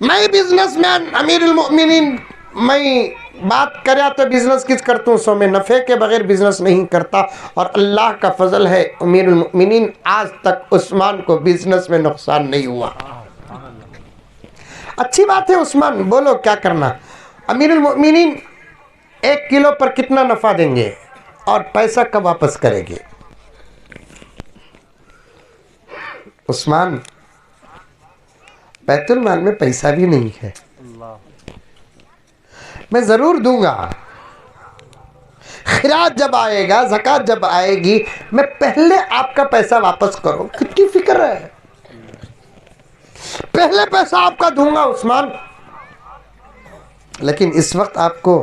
मैं बिजनेसमैन अमीरुल मोमिनीन, मैं बात करा तो बिजनेस किस करता हूँ, सो मैं नफ़े के बगैर बिजनेस नहीं करता। और अल्लाह का फजल है अमीरुल मोमिनीन, आज तक उस्मान को बिजनेस में नुकसान नहीं हुआ। अच्छी बात है उस्मान, बोलो क्या करना। अमीरुल मोमिनीन 1 किलो पर कितना नफ़ा देंगे और पैसा कब वापस करेंगे? उस्मान, बैतुल माल में पैसा भी नहीं है, मैं जरूर दूंगा। खिराज जब आएगा, ज़कात जब आएगी, मैं पहले आपका पैसा वापस करो। कितनी फिक्र है, पहले पैसा आपका दूंगा उस्मान। लेकिन इस वक्त आपको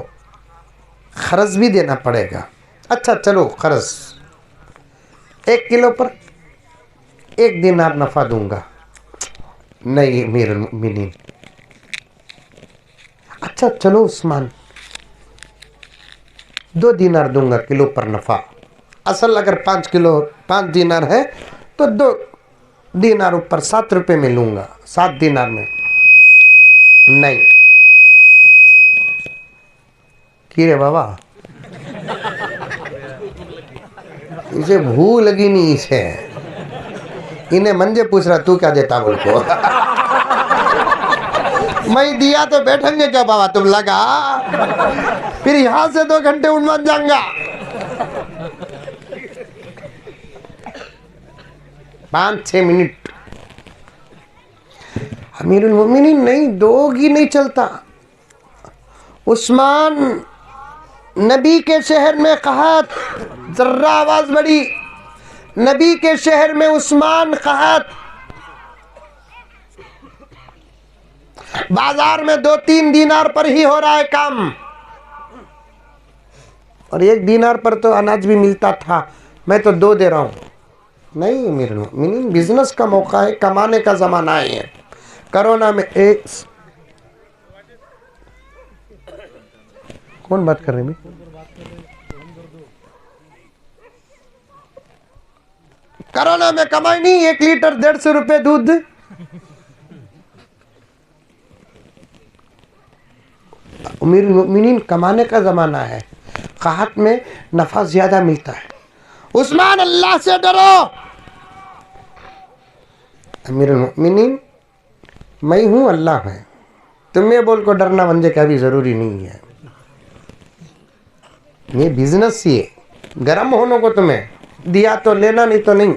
खर्च भी देना पड़ेगा। अच्छा चलो खर्च, 1 किलो पर 1 दिनार नफ़ा दूंगा। नहीं अमीरुल मोमिनीन। अच्छा चलो उस्मान, 2 दिनार दूंगा किलो पर नफ़ा। असल अगर 5 दिनार है तो 2 दिनार ऊपर 7 रुपये में लूंगा, 7 दिनार में। नहीं की रे बाबा, इसे भूख लगी नहीं, इसे इन्हें मंजे पूछ रहा तू क्या देता बोल को। मैं दिया तो बैठेंगे क्या बाबा तुम लगा, फिर यहां से 2 घंटे उठ मत जाऊंगा। 5-6 मिनट। अमीरुल मोमिनीन नहीं दोगी, नहीं चलता। उस्मान नबी के शहर में कहत, जर्रा आवाज बड़ी, नबी के शहर में उस्मान कहत, बाजार में 2-3 दिनार पर ही हो रहा है काम, और 1 दिनार पर तो अनाज भी मिलता था, मैं तो 2 दे रहा हूं। नहीं अमीरुल मोमिनीन, बिजनेस का मौका है, कमाने का जमाना है। कोरोना में एक कौन बात कर रहे हैं? कोरोना में कमाई नहीं, 1 लीटर 150 रुपए दूध। अमीरुल मोमिनीन कमाने का जमाना है, कहत में नफा ज्यादा मिलता है। उस्मान अल्लाह से डरो। अमीरुल मोमिनीन मैं हूं, अल्लाह है, तुम्हें बोल को डरना मंजे का भी जरूरी नहीं है। ये बिजनेस ही है, गर्म होने को तुम्हें दिया तो लेना, नहीं तो नहीं।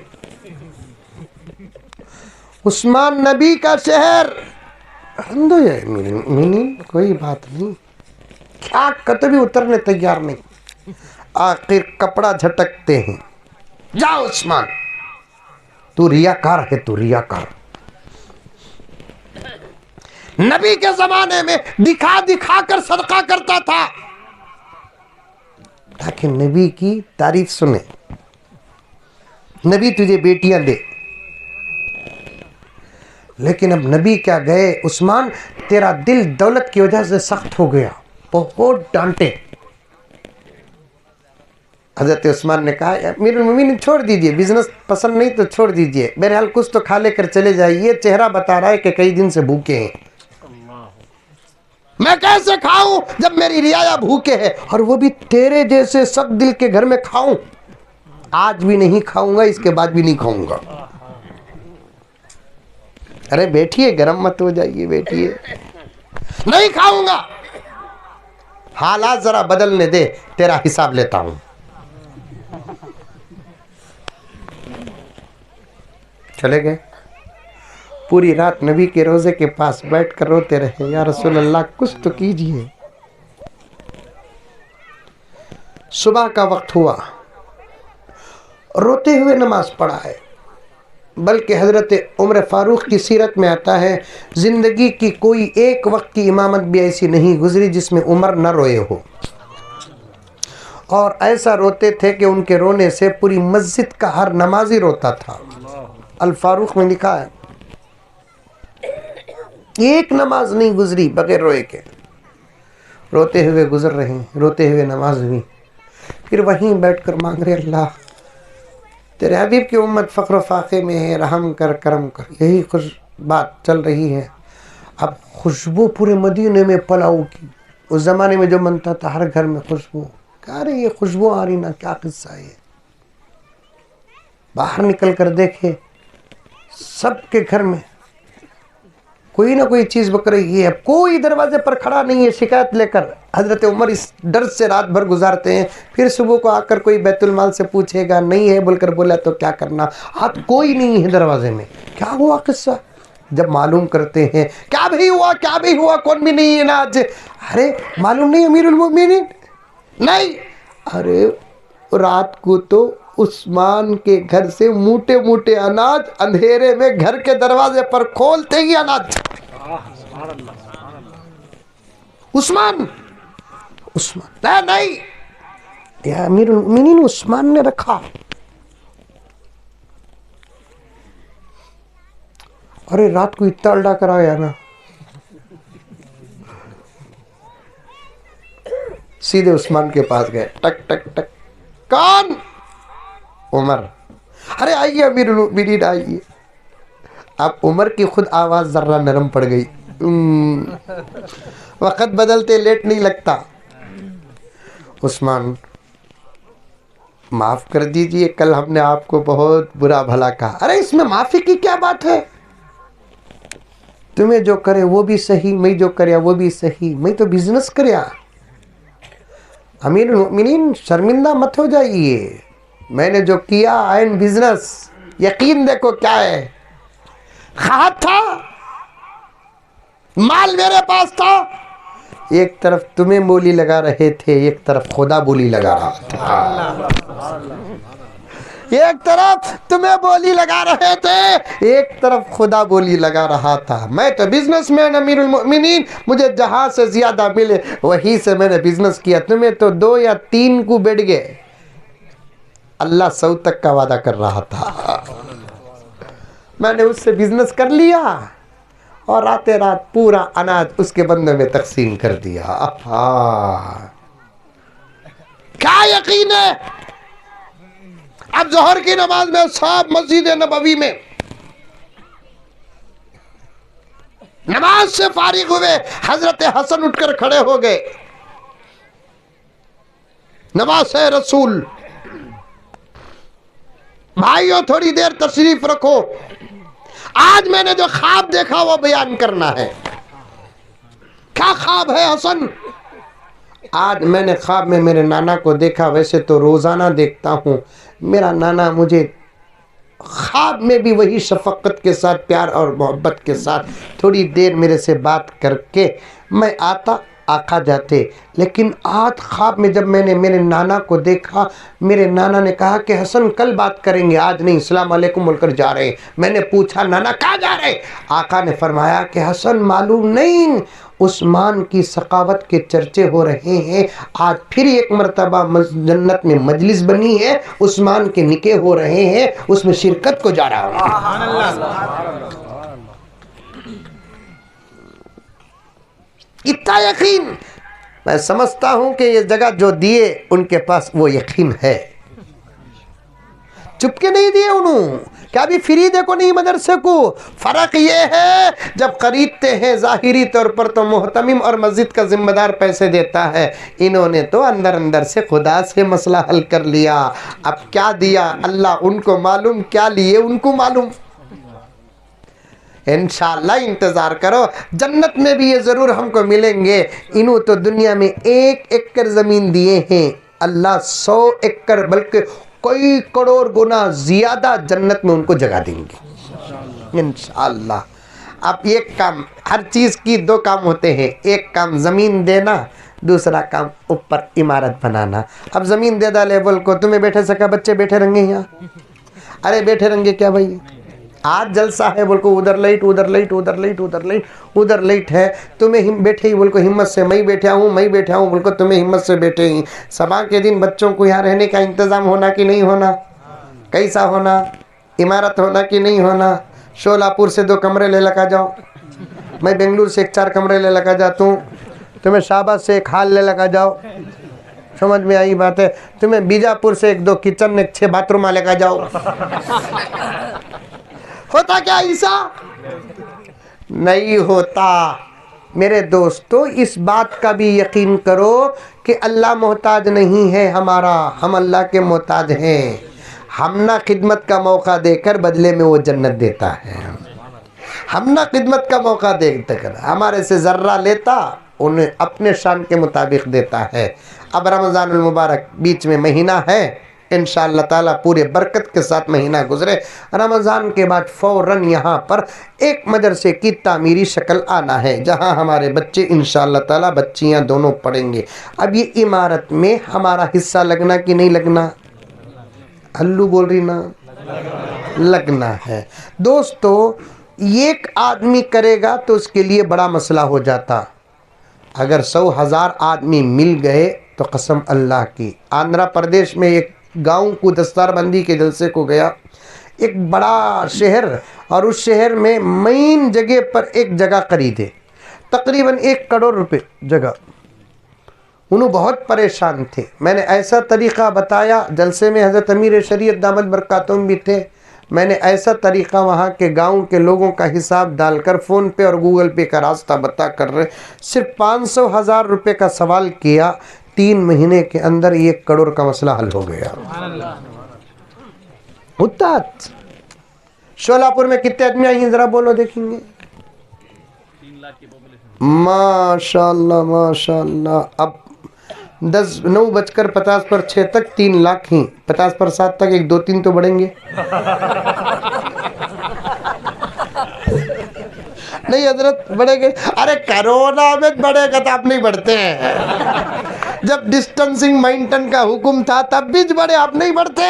उस्मान नबी का शहर, कोई बात नहीं, क्या कतई उतरने तैयार नहीं, आखिर कपड़ा झटकते हैं। जाओ उस्मान, तू रियाकार है, तू रियाकार। नबी के जमाने में दिखा दिखा कर सदका करता था, ताकि नबी की तारीफ सुने, नबी तुझे बेटियां दे। लेकिन अब नबी क्या गए, उस्मान तेरा दिल दौलत की वजह से सख्त हो गया, बहुत डांटे। हजरत उस्मान ने कहा अमीरुल मोमिनीन छोड़ दीजिए, बिजनेस पसंद नहीं तो छोड़ दीजिए, बहरहाल कुछ तो खा लेकर चले जाइए, ये चेहरा बता रहा है कि कई दिन से भूखे हैं। मैं कैसे खाऊं जब मेरी रियाया भूखे है, और वो भी तेरे जैसे सख्त दिल के घर में खाऊं? आज भी नहीं खाऊंगा, इसके बाद भी नहीं खाऊंगा। अरे बैठिए, गरम मत हो जाइए, बैठिए। नहीं खाऊंगा, हालात जरा बदलने दे, तेरा हिसाब लेता हूं। चले गए। पूरी रात नबी के रोजे के पास बैठ कर रोते रहे, या रसूल अल्लाह कुछ तो कीजिए। सुबह का वक्त हुआ, रोते हुए नमाज पढ़ा है। बल्कि हजरत उमर फारूक की सीरत में आता है, जिंदगी की कोई एक वक्त की इमामत भी ऐसी नहीं गुजरी जिसमें उमर न रोए हो, और ऐसा रोते थे कि उनके रोने से पूरी मस्जिद का हर नमाजी रोता था। अल फारूक में लिखा है, एक नमाज नहीं गुजरी बगैर रोए के। रोते हुए गुजर रहे, रोते हुए नमाज हुई, फिर वहीं बैठकर मांग रहे, अल्लाह तेरे हबीब की उम्मत फ़क्र फाक़े में है, रहम कर, करम कर। यही खुश बात चल रही है। अब खुशबू पूरे मदीने में पलाऊ की, उस ज़माने में जो बनता था हर घर में खुशबू। कह रहे ये खुशबू आ रही ना, क्या किस्सा है। बाहर निकल कर देखे, सबके घर में कोई ना कोई चीज़ बक रही है। कोई दरवाजे पर खड़ा नहीं है शिकायत लेकर। हजरत उमर इस डर से रात भर गुजारते हैं, फिर सुबह को आकर कोई बैतुल माल से पूछेगा, नहीं है बोलकर बोला तो क्या करना। हाथ कोई नहीं है दरवाजे में, क्या हुआ किस्सा। जब मालूम करते हैं, क्या भी हुआ, क्या भी हुआ, कौन भी नहीं है ना आज। अरे मालूम नहीं अमीरुल मोमिनीन, नहीं। अरे रात को तो उस्मान के घर से मोटे मोटे अनाज अंधेरे में घर के दरवाजे पर खोलते ही अनाज। उस्मान उस्मान नहीं, या अमीरुल मोमिनीन उस्मान ने रखा। अरे रात को इतना अल्डा कराया ना, सीधे उस्मान के पास गए, टक टक टक, कौन? उमर। अरे आइए अमीरुल मोमिनीन आइए। अब उमर की खुद आवाज जर्रा नरम पड़ गई। वक्त बदलते लेट नहीं लगता। उस्मान, माफ कर दीजिए, कल हमने आपको बहुत बुरा भला कहा। अरे इसमें माफी की क्या बात है? तुम्हें जो करे वो भी सही, मैं जो करे वो भी सही, मैं तो बिजनेस करया। अमीरुल मोमिनीन शर्मिंदा मत हो जाइए, मैंने जो किया आइन बिजनेस, यकीन देखो क्या है। खाद था, माल मेरे पास था, एक तरफ तुम्हें बोली लगा रहे थे, एक तरफ खुदा बोली लगा रहा था। एक तरफ तुम्हें बोली लगा रहे थे, एक तरफ खुदा बोली लगा रहा था। मैं तो बिजनेसमैन अमीरुल मोमिनीन, मुझे जहां से ज्यादा मिले वहीं से मैंने बिजनेस किया। तुम्हें तो 2 या 3 को बैठ गए। अल्लाह 100 तक का वादा कर रहा था। मैंने उससे बिजनेस कर लिया और रातें रात पूरा अनाज उसके बंदे में तकसीम कर दिया। क्या यकीन है? अब जोहर की नमाज में साहब मस्जिद नबवी में नमाज से फारिग हुए, हजरत हसन उठकर खड़े हो गए, नवाज रसूल, भाइयों थोड़ी देर तशरीफ रखो, आज मैंने जो ख्वाब देखा वो बयान करना है। क्या ख्वाब है हसन? आज मैंने ख्वाब में मेरे नाना को देखा, वैसे तो रोजाना देखता हूँ, मेरा नाना मुझे ख्वाब में भी वही शफकत के साथ, प्यार और मोहब्बत के साथ थोड़ी देर मेरे से बात करके मैं आता, आका जाते। लेकिन आज ख्वाब में जब मैंने मेरे नाना को देखा, मेरे नाना ने कहा कि हसन कल बात करेंगे, आज नहीं, अस्सलाम वालेकुम बोलकर जा रहे हैं। मैंने पूछा नाना कहाँ जा रहे? आका ने फरमाया कि हसन मालूम नहीं, उस्मान की सखावत के चर्चे हो रहे हैं, आज फिर एक मर्तबा जन्नत में मजलिस बनी है, उस्मान के निके हो रहे हैं, उसमें शिरकत को जा रहा हूँ। इतना यकीन, मैं समझता हूं कि ये जगह जो दिए उनके पास वो यकीन है। चुपके नहीं दिए उन्होंने, क्या भी फ्री देखो नहीं मदरसे को। फर्क ये है जब खरीदते हैं जाहिरी तौर पर तो मोहतमिम और मस्जिद का जिम्मेदार पैसे देता है, इन्होंने तो अंदर अंदर से खुदा से मसला हल कर लिया। अब क्या दिया अल्लाह उनको मालूम, क्या लिए उनको मालूम। इंशाअल्लाह इंतज़ार करो, जन्नत में भी ये ज़रूर हमको मिलेंगे। इन्हों तो दुनिया में 1 एकड़ ज़मीन दिए हैं, अल्लाह 100 एकड़ बल्कि कई करोड़ गुना ज़्यादा जन्नत में उनको जगह देंगे इंशाअल्लाह। अब एक काम, हर चीज़ की 2 काम होते हैं, एक काम ज़मीन देना, दूसरा काम ऊपर इमारत बनाना। अब ज़मीन दे डाले बोल को, तुम्हें बैठे सका बच्चे बैठे रहेंगे यहाँ? अरे बैठे रहेंगे क्या भाई, आज जलसा है बोल को, उधर लाइट उधर लाइट उधर लाइट उधर लाइट उधर लाइट है, तुम्हें बैठे ही बोल को हिम्मत से, मैं बैठा हूँ बोल को, तुम्हें हिम्मत से बैठे ही। सभा के दिन बच्चों को यहाँ रहने का इंतज़ाम होना कि नहीं होना, कैसा होना, इमारत होना कि नहीं होना। शोलापुर से 2 कमरे ले लगा जाओ, मैं बेंगलुरु से 4 कमरे ले लगा जाता हूँ, तुम्हें शाहबाद से 1 हाल ले लगा जाओ, समझ में आई बात है। तुम्हें बीजापुर से 1-2 किचन 6 बाथरूम लेकर जाओ। होता क्या ऐसा? नहीं होता। मेरे दोस्तों इस बात का भी यकीन करो कि अल्लाह मोहताज नहीं है हमारा, हम अल्लाह के मोहताज हैं। हम ना खिदमत का मौका देकर बदले में वो जन्नत देता है, हम ना खिदमत का मौका देकर हमारे से ज़र्रा लेता, उन्हें अपने शान के मुताबिक देता है। अब रमज़ानुल मुबारक बीच में महीना है, इंशाअल्लाह ताला पूरे बरकत के साथ महीना गुजरे। रमज़ान के बाद फ़ौरन यहाँ पर एक मदरसे की तामीरी शक्ल आना है, जहाँ हमारे बच्चे इंशाअल्लाह ताला, बच्चियाँ दोनों पढ़ेंगे। अब ये इमारत में हमारा हिस्सा लगना कि नहीं लगना? हल्लू बोल रही ना, लगना है। दोस्तों एक आदमी करेगा तो उसके लिए बड़ा मसला हो जाता, अगर 100,000 आदमी मिल गए तो कसम अल्लाह की। आंध्र प्रदेश में एक गांव को दस्तारबंदी के जलसे को गया, एक बड़ा शहर, और उस शहर में मेन जगह पर एक जगह खरीदे, तकरीबन 1 करोड़ रुपए जगह। उन्होंने बहुत परेशान थे। मैंने ऐसा तरीक़ा बताया, जलसे में हज़रत अमीर शरीयत दामद बरकातुहू भी थे। मैंने ऐसा तरीक़ा वहाँ के गांव के लोगों का हिसाब डालकर फ़ोन पे और गूगल पे का रास्ता बता कर सिर्फ 500,000 रुपये का सवाल किया। 3 महीने के अंदर 1 करोड़ का मसला हल हो गया। मुत्तात शोलापुर में कितने आदमी आई हैं ज़रा बोलो देखेंगे। 3 लाख की पॉपुलेशन। माशाअल्लाह माशाअल्लाह। अब 9:50 पर 6 तक 3 लाख ही, 50 पर 7 तक 1 2 3 तो बढ़ेंगे। नहीं हजरत बढ़ेंगे। अरे कोरोना में बढ़ेगा तो आप नहीं बढ़ते हैं। जब डिस्टेंसिंग मेंटेन का हुक्म था तब भी बढ़े, आप नहीं बढ़ते।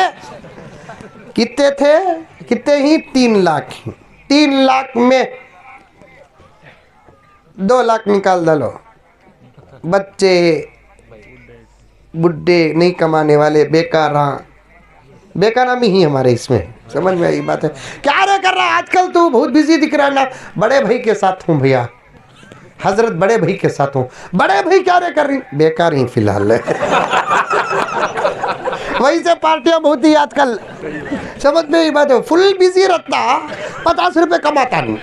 कितने थे? कितने ही? 3 लाख ही। 3 लाख में 2 लाख निकाल डालो। बच्चे बुढ़े नहीं कमाने वाले बेकारा में ही हमारे इसमें समझ में आई बात है। क्या रे कर रहा है आजकल? तू बहुत बिजी दिख रहा है ना। बड़े भाई के साथ हूँ भैया, हजरत बड़े भाई के साथ हूँ। बड़े भाई क्या रे कर रही? बेकार ही फिलहाल। वही से पार्टियां बहुत ही आजकल, समझ में आई बात है। फुल बिजी रहता, 50 रुपए कमाता नहीं।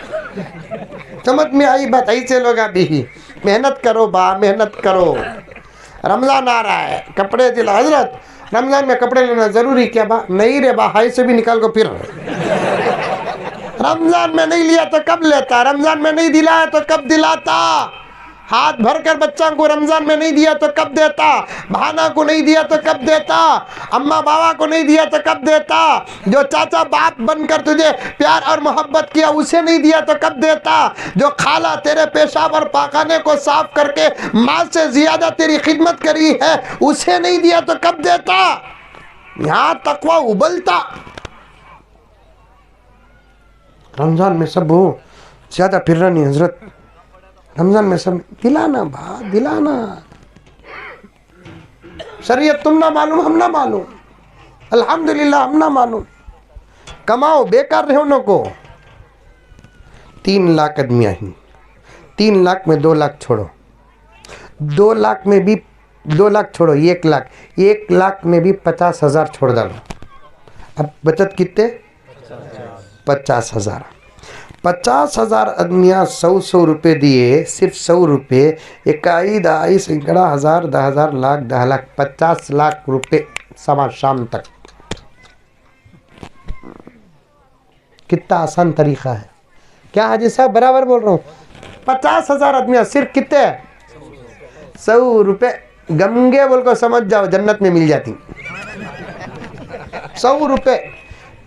समझ में आई बात? ऐसे लोग अभी मेहनत करो बा, मेहनत करो। रमज़ान आ रहा है, कपड़े दिला। हजरत रमज़ान में कपड़े लेना ज़रूरी क्या बा? नहीं रे बा, हाई से भी निकाल को फिर। रमज़ान में नहीं लिया तो कब लेता? रमज़ान में नहीं दिलाया तो कब दिलाता? हाथ भर कर बच्चा को रमज़ान में नहीं दिया तो कब देता? भाना को नहीं दिया तो कब देता? अम्मा बाबा को नहीं दिया तो कब देता? जो चाचा बाप बनकर तुझे प्यार और मोहब्बत किया उसे नहीं दिया तो कब देता? जो खाला तेरे पेशाब और पाखाने को साफ करके माँ से ज़्यादा तेरी खिदमत करी है उसे नहीं दिया तो कब देता? यहाँ तकवा उबलता। रमज़ान में सब हो ज़्यादा फिर रहा नहीं हजरत। रमज़ान में सब दिलाना भा, दिलाना। शरीयत तुम ना मालूम, हम ना मालूम। अल्हम्दुलिल्लाह हम ना मालूम। कमाओ, बेकार रहो न को। 3 लाख आदमी आई। 3 लाख में 2 लाख छोड़ो, 2 लाख में भी 2 लाख छोड़ो, 1 लाख, 1 लाख में भी 50,000 छोड़ डालो। अब बचत कितने? 50,000। 50,000 आदमियाँ 100 रुपये दिए, सिर्फ 100 रुपये, 1 2 सैकड़ा 1000 10,000 लाख 10 लाख 50 लाख रुपये सवा शाम तक। कितना आसान तरीका है। क्या हाजी साहब बराबर बोल रहा हूँ? 50,000 आदमियाँ सिर्फ कितने? 100 रुपये। गंगे बोल को समझ जाओ, जन्नत में मिल जाती। 100 रुपये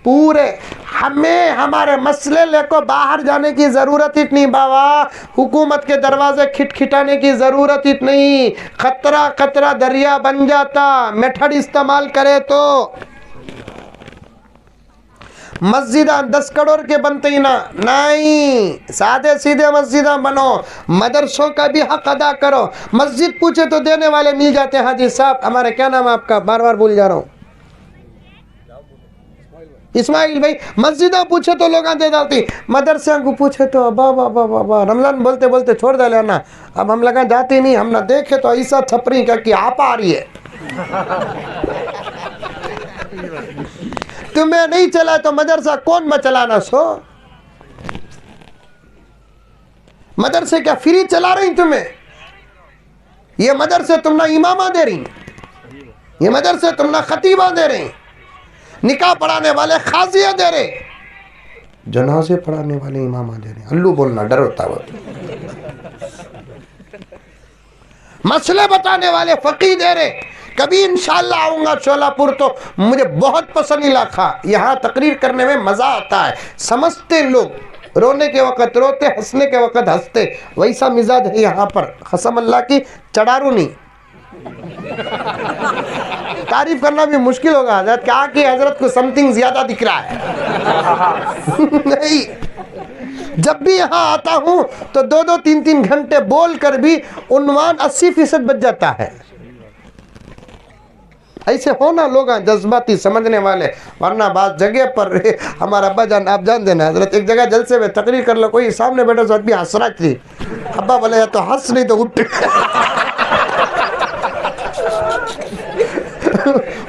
पूरे। हमें हमारे मसले लेको बाहर जाने की ज़रूरत ही नहीं बाबा। हुकूमत के दरवाजे खिटखिटाने की ज़रूरत ही नहीं। खतरा खतरा दरिया बन जाता मेथड इस्तेमाल करे तो। मस्जिदा 10 करोड़ के बनते ही ना, नहीं, सादे सीधे मस्जिदा बनो। मदरसों का भी हक अदा करो। मस्जिद पूछे तो देने वाले मिल जाते हैं। हाजी साहब हमारे क्या नाम है आपका? बार बार भूल जा रहा हूँ। इस्माइल भाई। मस्जिदा पूछे तो लोग दे डालती, मदरसा को पूछे तो बाबा बाबा बा। रमजान बोलते बोलते छोड़ दे लेना। अब हम लगा जाते नहीं, हम ना देखे तो ऐसा छपरी का कि आप आ रही है। तुम्हें नहीं चला तो मदरसा कौन में चलाना? सो मदरसे क्या फ्री चला रही तुम्हें? ये मदरसे तुम ना इमामा दे रही, ये मदरसे तुम ना खतीबा दे रही, निकाह पढ़ाने वाले खाजिया दे रहे, जनाजे पढ़ाने वाले इमामा दे रहे। अल्लू बोलना डर होता है। मसले बताने वाले फकीह दे रहे। कभी इंशाल्लाह आऊंगा शोलापुर तो मुझे बहुत पसंद इलाका। यहाँ तकरीर करने में मजा आता है। समझते लोग, रोने के वक़्त रोते, हंसने के वक़्त हंसते। वैसा मिजाज है यहाँ पर। कसम अल्लाह की, चढ़ारू नहीं। तारीफ करना भी मुश्किल होगा हजरत, क्या कि हजरत को समथिंग ज्यादा दिख रहा है। नहीं, जब भी यहाँ आता हूँ तो 2-2, 3-3 घंटे बोल कर भी उन्वान 80% बच जाता है। ऐसे होना लोग जज्बाती समझने वाले, वरना बात जगह पर हमारा अब्बा जान आप जान देना हजरत, एक जगह जलसे में तकरीर कर लो, कोई सामने बैठा सो भी हंस रहा थी, अब्बा बोले या तो हंस नहीं तो उठ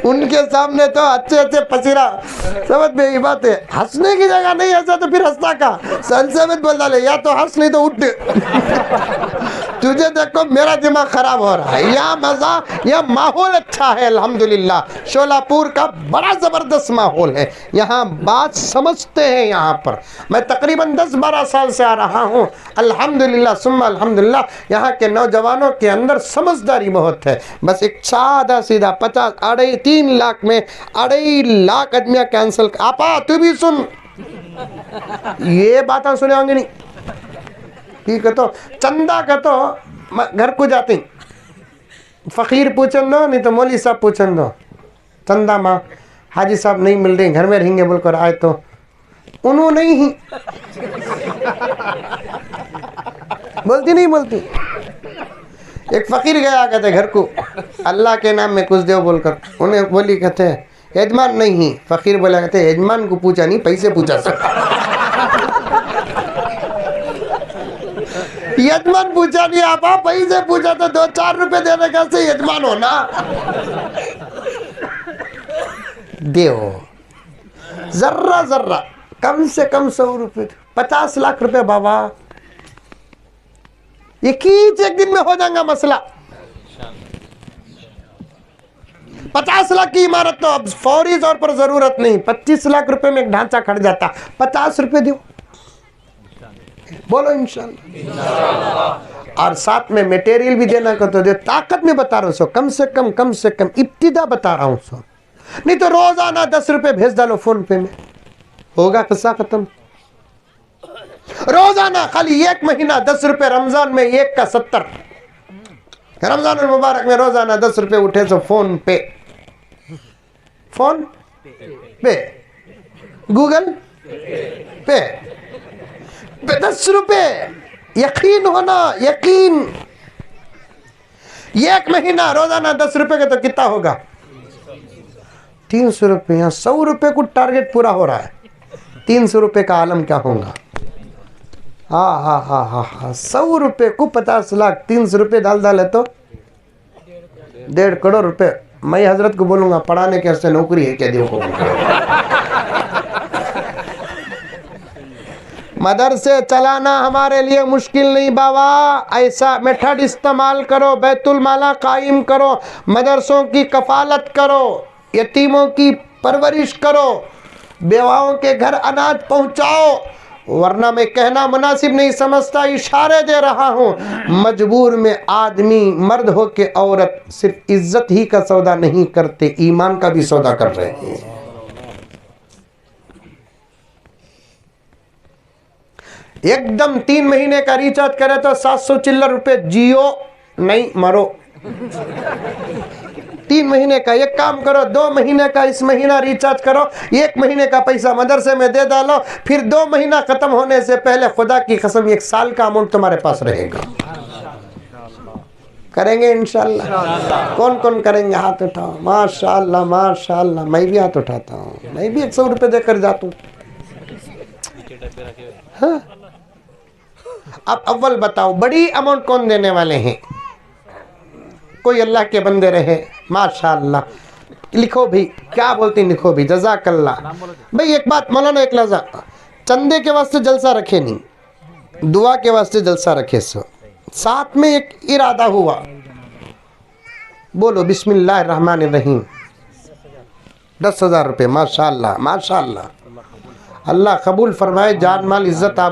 उनके सामने तो अच्छे अच्छे पसीरा, समझ में ये बात है, हंसने की जगह नहीं हंसा तो फिर हंसता का संसमित बोल डाले या तो हंस नहीं तो उठ तुझे देखो मेरा दिमाग खराब हो रहा है। यहाँ मजा, यह माहौल अच्छा है अल्हम्दुलिल्लाह। शोलापुर का बड़ा ज़बरदस्त माहौल है, यहाँ बात समझते हैं। यहाँ पर मैं तकरीबन 10-12 साल से आ रहा हूँ अल्हम्दुलिल्लाह सुम्मा अल्हम्दुलिल्लाह। यहाँ के नौजवानों के अंदर समझदारी बहुत है। बस एक सादा सीधा 3 लाख में 2.5 लाख आदमियाँ कैंसिल। आपा तू भी सुन, ये बात सुने होंगे नहीं, ठीक है। तो चंदा का तो घर को जाते फ़कीर पूछन दो, नहीं तो मौली साहब पूछन दो, चंदा माँ हाजी साहब नहीं मिल रहे, घर में रहेंगे बोलकर आए तो उन्होंने नहीं ही बोलती नहीं बोलती। एक फ़कीर गया कहते घर को, अल्लाह के नाम में कुछ दो बोलकर, उन्हें बोली कहते यजमान नहीं। फ़कीर बोला कहते यजमान को पूछा नहीं, पैसे पूछा सर। यजमान पूछा नहीं, आप पैसे पूछा तो 2-4 रुपए देने का से यजमान हो ना। देव जर्रा जर्रा कम से कम 100 रुपए, 50 लाख रुपए बाबा, एक दिन में हो जाएगा मसला। 50 लाख की इमारत तो अब फौरी तौर पर जरूरत नहीं, 25 लाख रुपए में एक ढांचा खड़ जाता। 50 रुपए दो, बोलो इंशाल्लाह। और साथ में मटेरियल भी देना का तो दे, ताकत में बता रहा हूँ सो, कम से कम इब्तिदा बता रहा हूँ सो, नहीं तो रोजाना 10 रुपए भेज डालो फोन पे में, होगा किस्सा खत्म। रोजाना खाली 1 महीना 10 रुपए, रमजान में 1 का 70, रमजान मुबारक में रोजाना 10 रुपए उठे तो फोन पे, फोन पे, गूगल पे 10 रुपए। यकीन होना, यकीन। 1 महीना रोजाना 10 रुपए का तो कितना होगा? 300 रुपए। यहाँ 100 रुपए को टारगेट पूरा हो रहा है, 300 रुपए का आलम क्या होगा? हाँ हाँ हाँ हाँ हाँ, 100 रुपए को 50 लाख, 300 रुपए डाल है तो 1.5 करोड़ रुपए। मैं हजरत को बोलूंगा पढ़ाने के वास्ते नौकरी है क्या देव को? मदरसे चलाना हमारे लिए मुश्किल नहीं बाबा, ऐसा मेथड इस्तेमाल करो, बैतुल माला कायम करो, मदरसों की कफालत करो, यतीमों की परवरिश करो, बेवाओं के घर अनाज पहुंचाओ। वरना मैं कहना मुनासिब नहीं समझता, इशारे दे रहा हूँ। मजबूर में आदमी, मर्द हो के औरत सिर्फ इज्जत ही का सौदा नहीं करते, ईमान का भी सौदा कर रहे हैं। एकदम 3 महीने का रिचार्ज करे तो 700 चिल्लर रुपए, जियो नहीं मरो। 3 महीने का एक काम करो, 2 महीने का इस महीना रिचार्ज करो, 1 महीने का पैसा मदरसे में दे डालो, फिर 2 महीना खत्म होने से पहले खुदा की कसम 1 साल का अमाउंट तुम्हारे पास रहेगा। करेंगे इंशाल्लाह? कौन कौन करेंगे? हाथ उठाओ। माशाल्लाह माशाल्लाह, मैं भी हाथ उठाता हूँ, मैं भी 100 रुपये देकर जाता हूँ। हाँ? अब अव्वल बताओ बड़ी अमाउंट कौन देने वाले हैं? कोई अल्लाह के बंदे रहे माशाअल्लाह, लिखो भी, क्या बोलते लिखो भी, जज़ाकल्लाह। भाई एक बात मौलाना, एक लफ्ज़, चंदे के वास्ते जलसा रखे नहीं, दुआ के वास्ते जलसा रखे। सो साथ में एक इरादा हुआ, बोलो बिस्मिल्लाहिर्रहमानिर्रहीम, 10,000 रुपये। माशाअल्लाह माशाअल्लाह, अल्लाह कबूल फरमाए, जान माल इज्जत आप